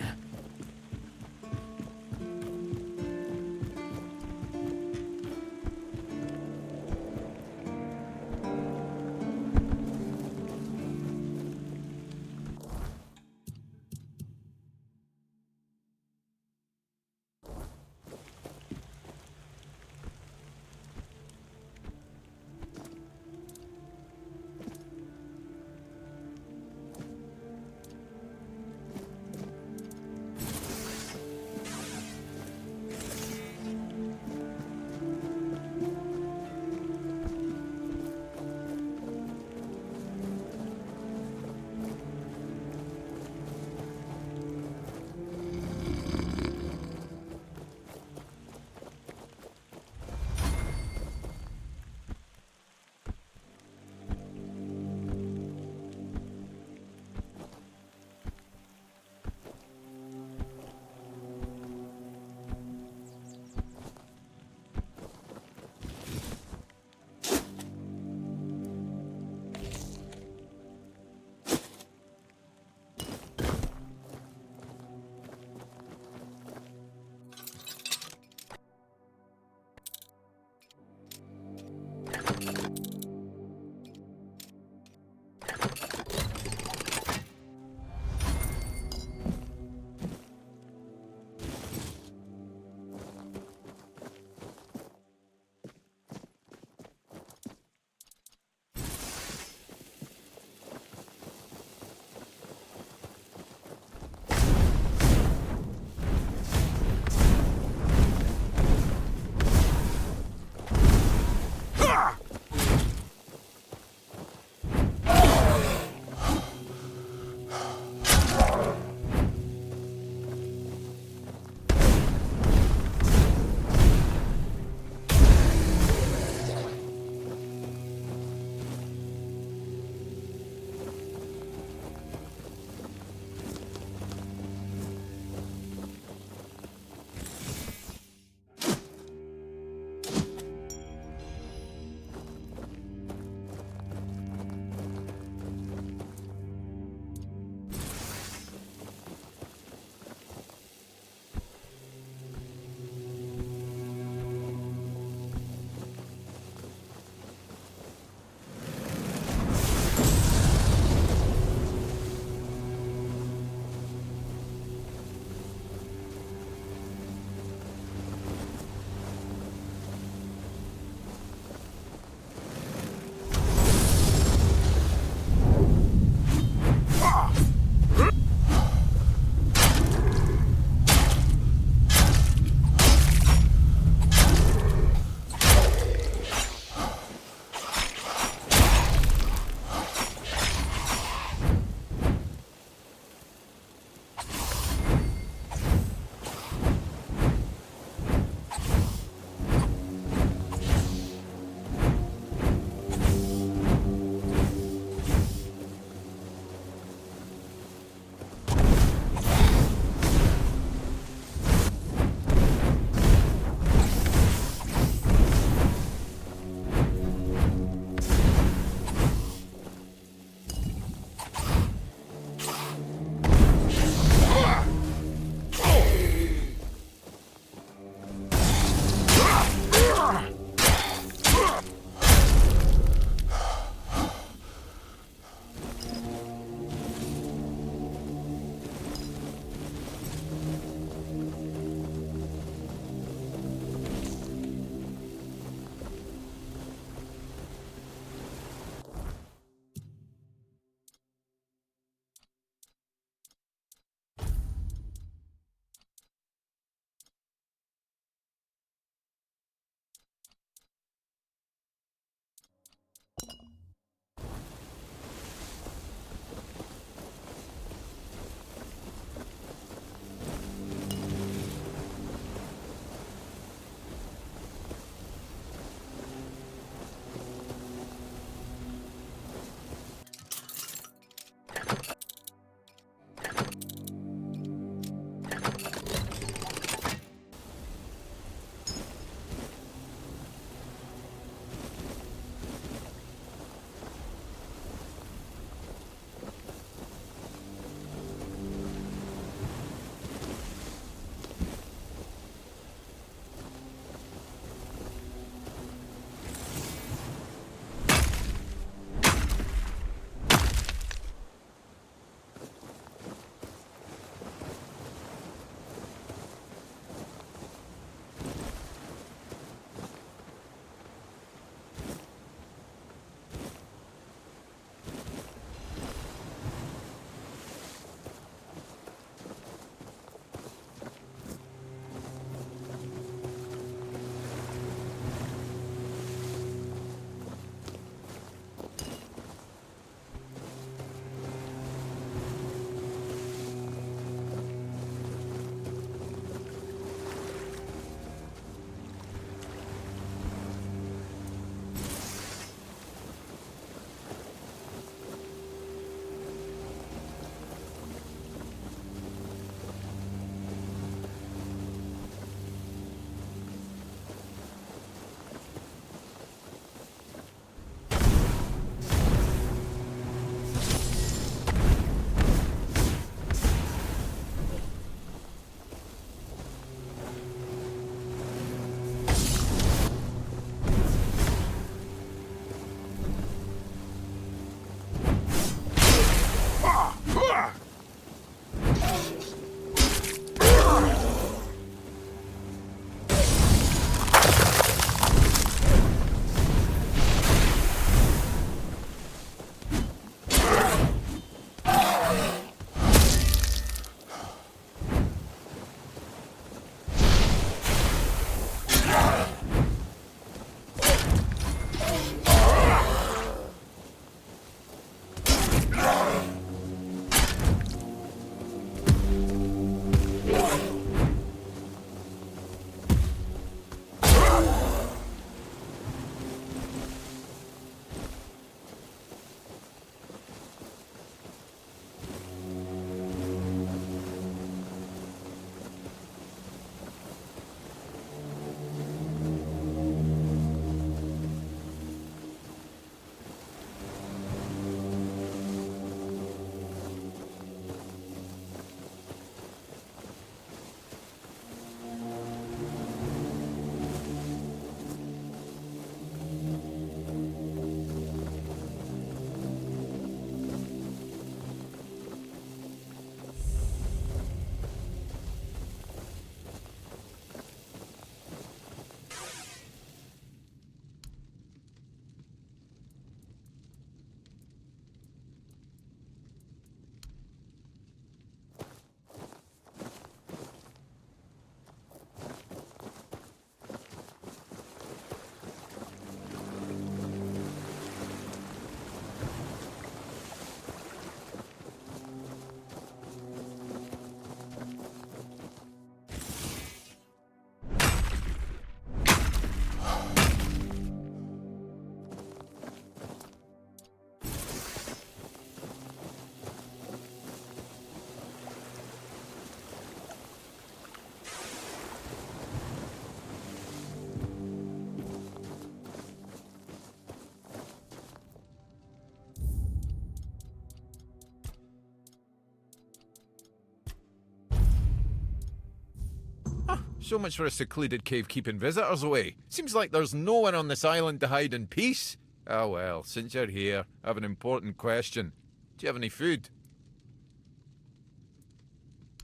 So much for a secluded cave keeping visitors away. Seems like there's no one on this island to hide in peace. Ah well, since you're here, I have an important question. Do you have any food?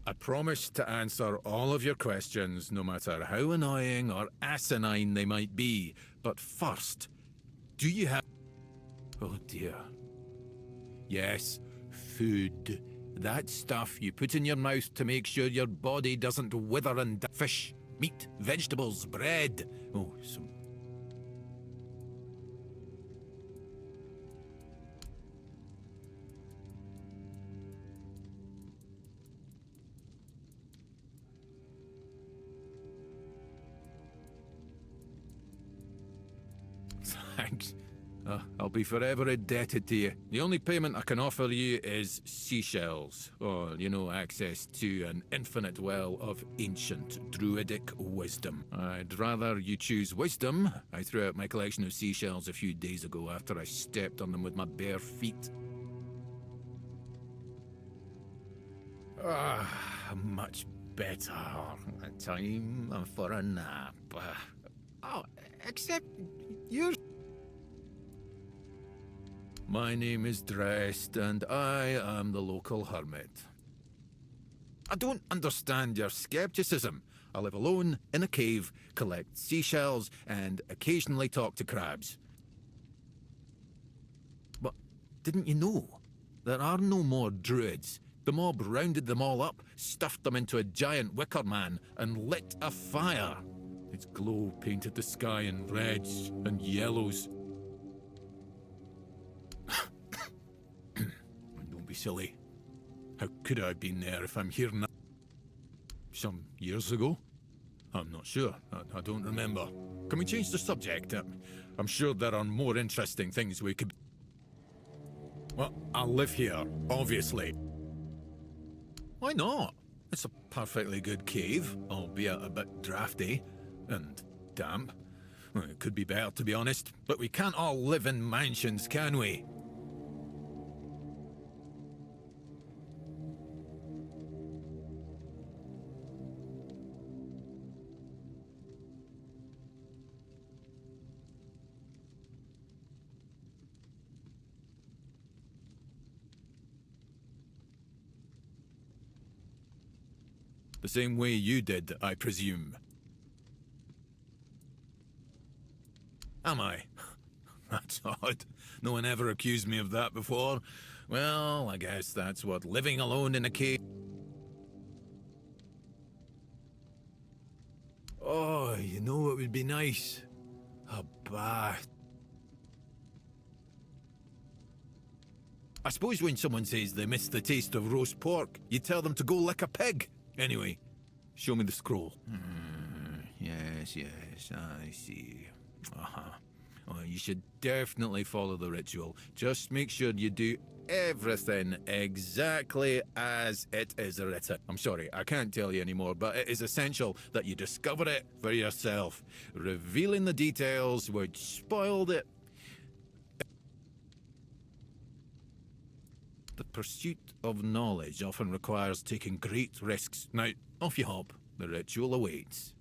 I promise to answer all of your questions, no matter how annoying or asinine they might be. But first, do you have... Oh dear. Yes, food. That stuff you put in your mouth to make sure your body doesn't wither and die. Fish, meat, vegetables, bread. Oh, some... Thanks. I'll be forever indebted to you. The only payment I can offer you is seashells, or, you know, access to an infinite well of ancient druidic wisdom. I'd rather you choose wisdom. I threw out my collection of seashells a few days ago after I stepped on them with my bare feet. Much better. Time for a nap. Oh, except you're... My name is Drest, and I am the local hermit. I don't understand your skepticism. I live alone in a cave, collect seashells, and occasionally talk to crabs. But didn't you know? There are no more druids. The mob rounded them all up, stuffed them into a giant wicker man, and lit a fire. Its glow painted the sky in reds and yellows. Don't be silly. How could I have been there if I'm here now? Some years ago? I'm not sure. I don't remember. Can we change the subject? I'm sure there are more interesting things we could... Well, I live here, obviously. Why not? It's a perfectly good cave, albeit a bit drafty and damp. Well, it could be better, to be honest, but we can't all live in mansions, can we? The same way you did, I presume. Am I? That's odd. No one ever accused me of that before. Well, I guess that's what living alone in a cave... Oh, you know what would be nice? A bath. I suppose when someone says they miss the taste of roast pork, you tell them to go lick a pig. Anyway, show me the scroll. Yes, I see. Well, you should definitely follow the ritual. Just make sure you do everything exactly as it is written. I'm sorry, I can't tell you anymore, but it is essential that you discover it for yourself. Revealing the details would spoil it. The pursuit of knowledge often requires taking great risks. Now, off you hop. The ritual awaits.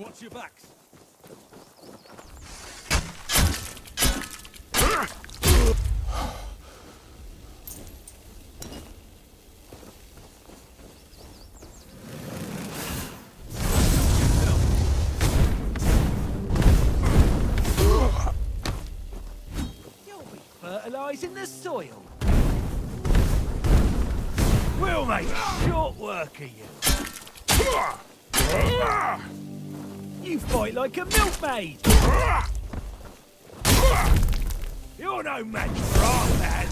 Watch your backs. Fertilising the soil. We'll make short work of you. You fight like a milkmaid. You're no match for our hand.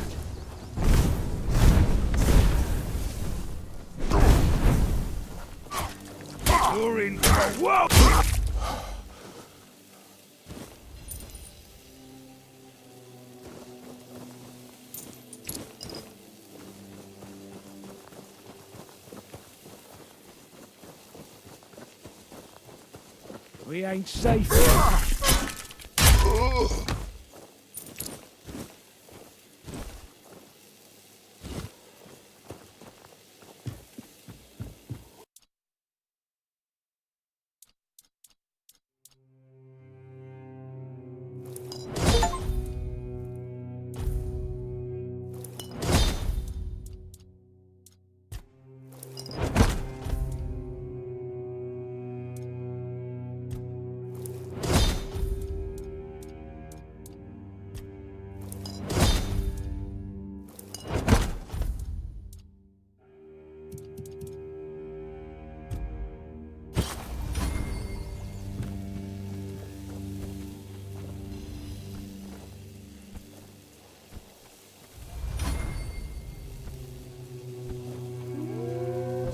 You're in for what? We ain't safe.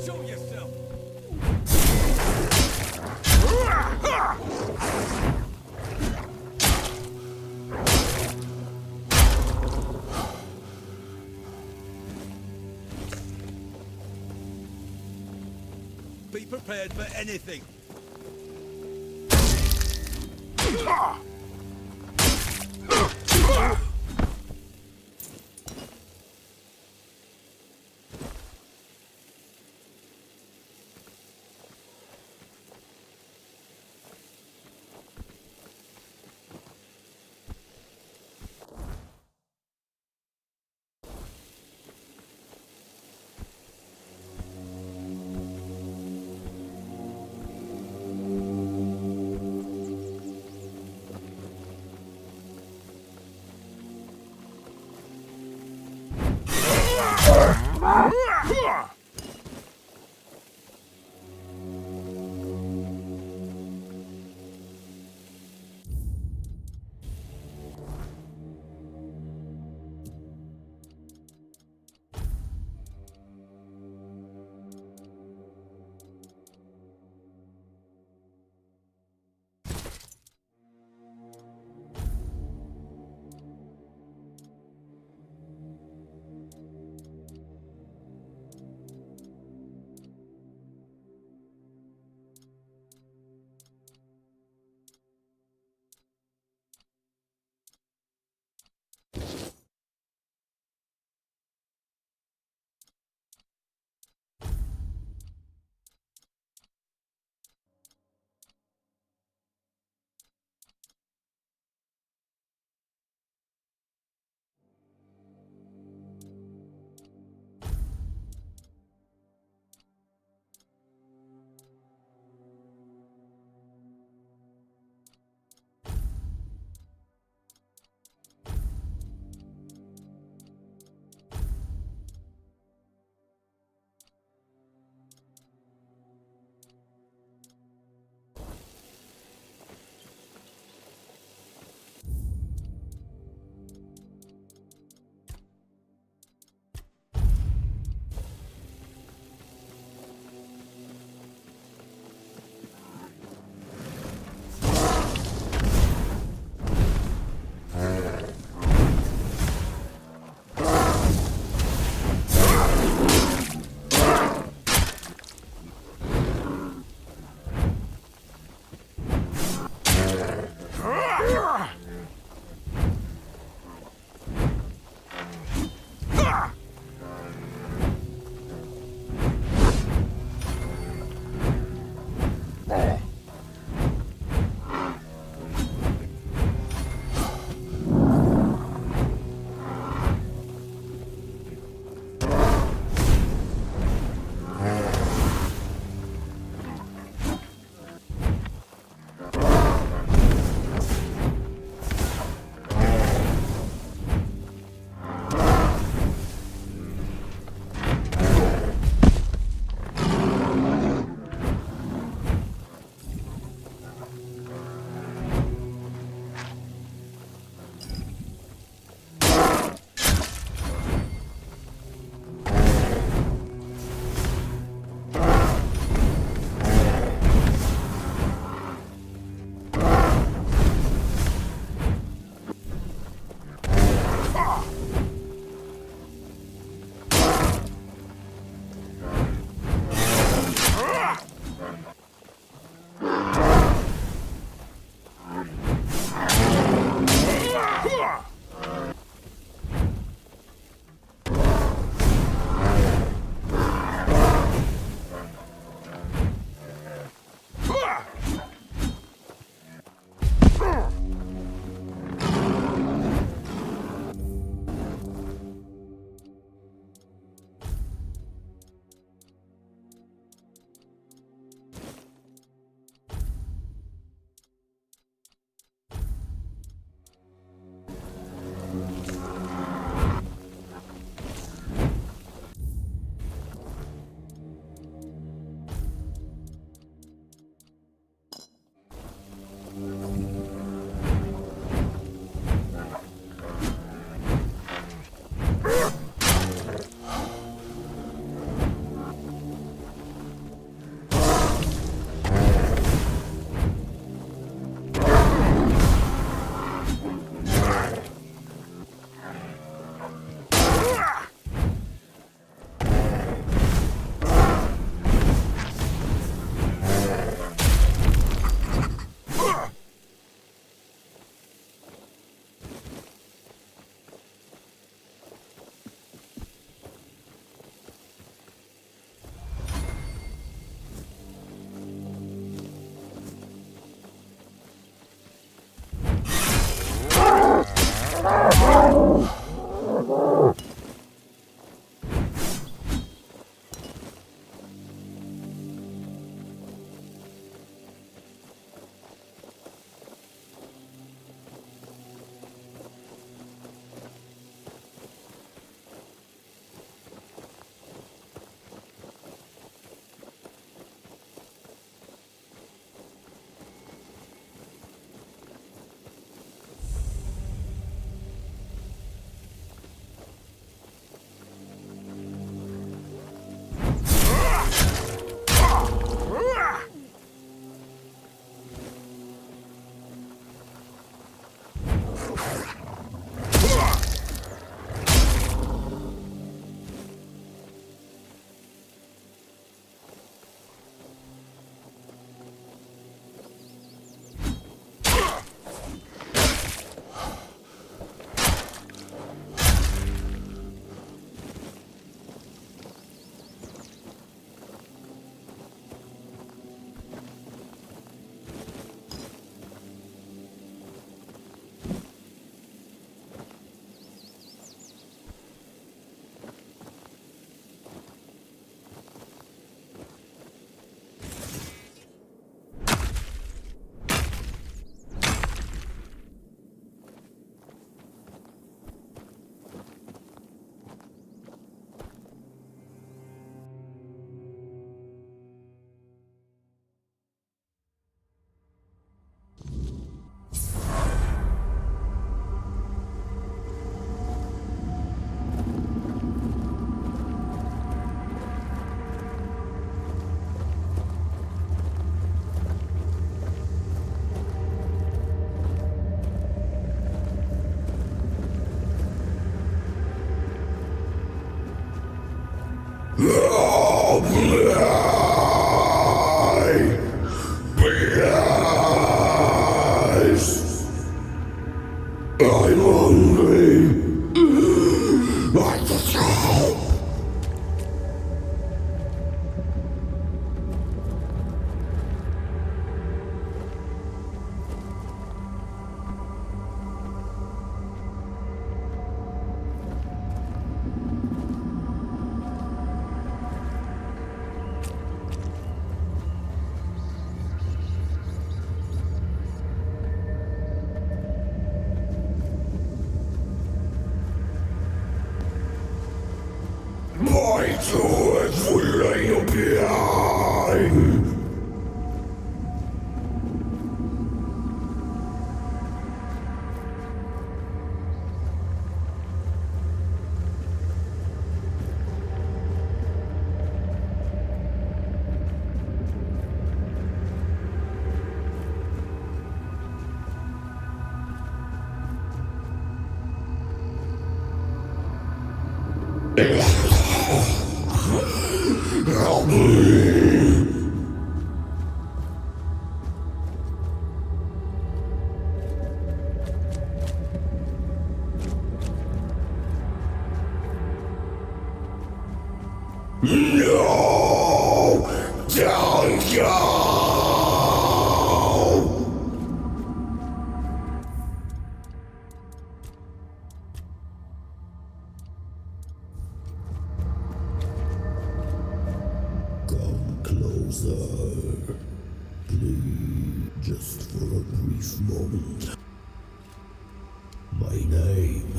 Show yourself. Be prepared for anything. I'm hungry. I just help. My toys will lay you behind. Help me! No! Don't go! Come closer. Please, just for a brief moment. My name,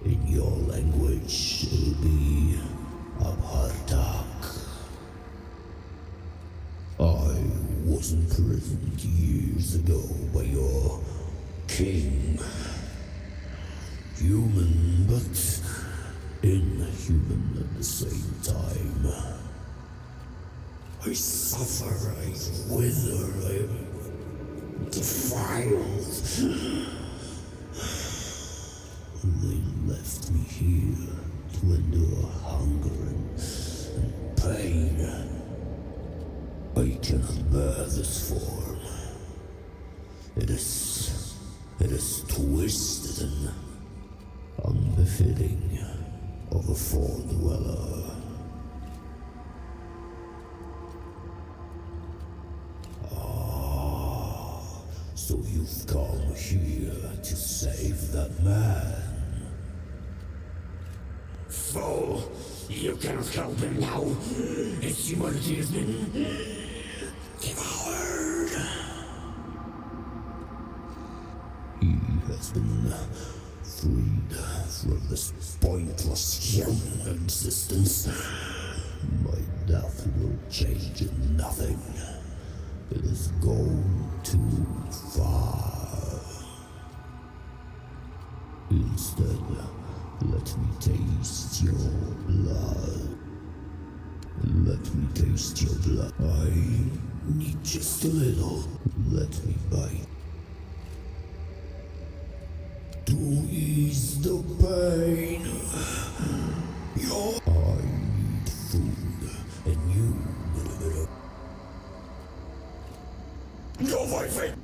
in your language, will be Abhartak. I was imprisoned years ago by your king. Human, but inhuman at the same time. I suffer, I wither, I am defiled. They left me here to endure hunger and pain. I cannot bear this form. It is twisted and unbefitting of a Ford dweller. So you've come here to save that man. foe. You cannot help him now. Its humanity has been devoured. He has been freed from this pointless human existence. My death will change nothing. It has gone too far. Instead, let me taste your blood. Let me taste your blood. I need just a little. Let me bite. To ease the pain. I need food, and you... Go fight it!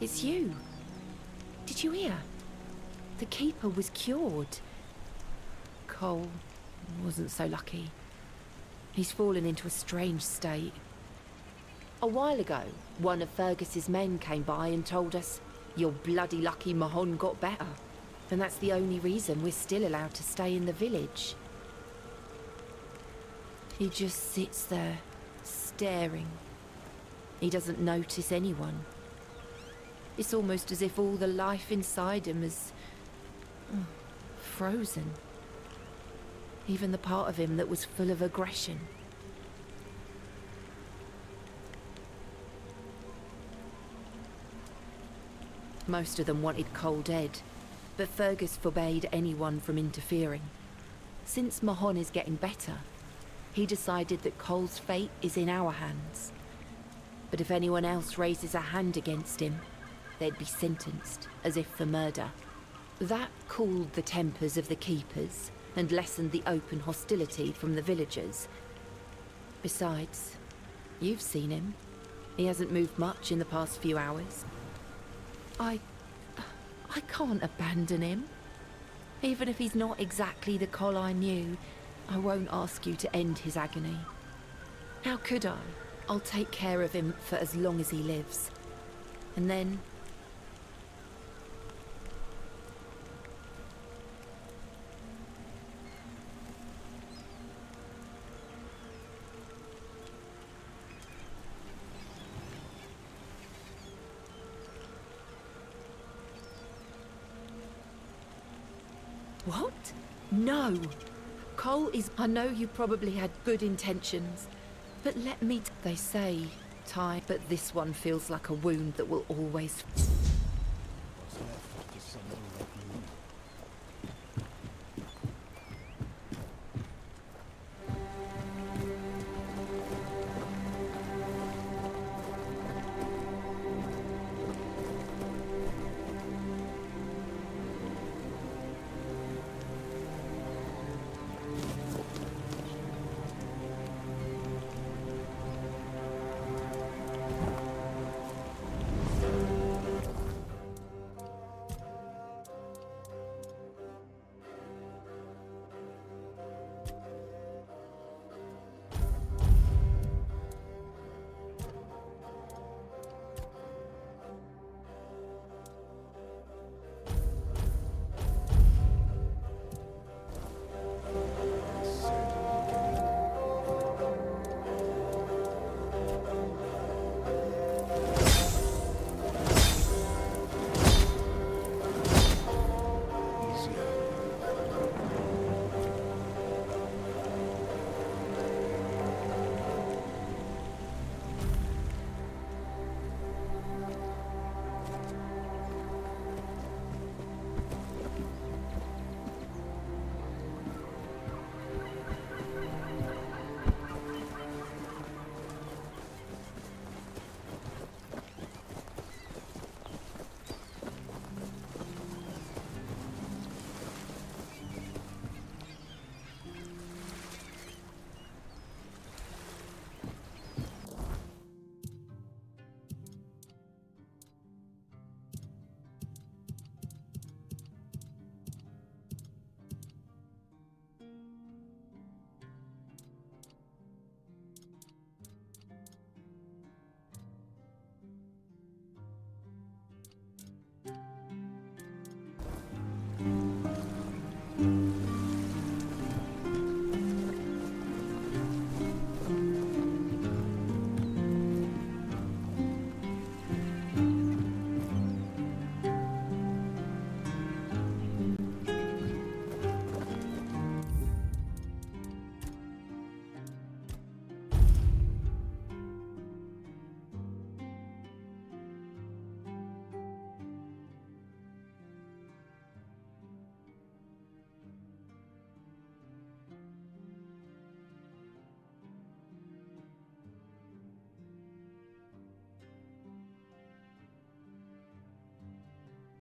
It's you. Did you hear? The Keeper was cured. Cole wasn't so lucky. He's fallen into a strange state. A while ago, one of Fergus's men came by and told us, "You're bloody lucky Mahon got better." And that's the only reason we're still allowed to stay in the village. He just sits there, staring. He doesn't notice anyone. It's almost as if all the life inside him is frozen. Even the part of him that was full of aggression. Most of them wanted Cole dead, but Fergus forbade anyone from interfering. Since Mahon is getting better, he decided that Cole's fate is in our hands. But if anyone else raises a hand against him, they'd be sentenced, as if for murder. That cooled the tempers of the Keepers and lessened the open hostility from the villagers. Besides, you've seen him. He hasn't moved much in the past few hours. I can't abandon him. Even if he's not exactly the Col I knew, I won't ask you to end his agony. How could I? I'll take care of him for as long as he lives. And then... What? No! Cole is... I know you probably had good intentions, but let me... They say, time, but this one feels like a wound that will always... What's left is some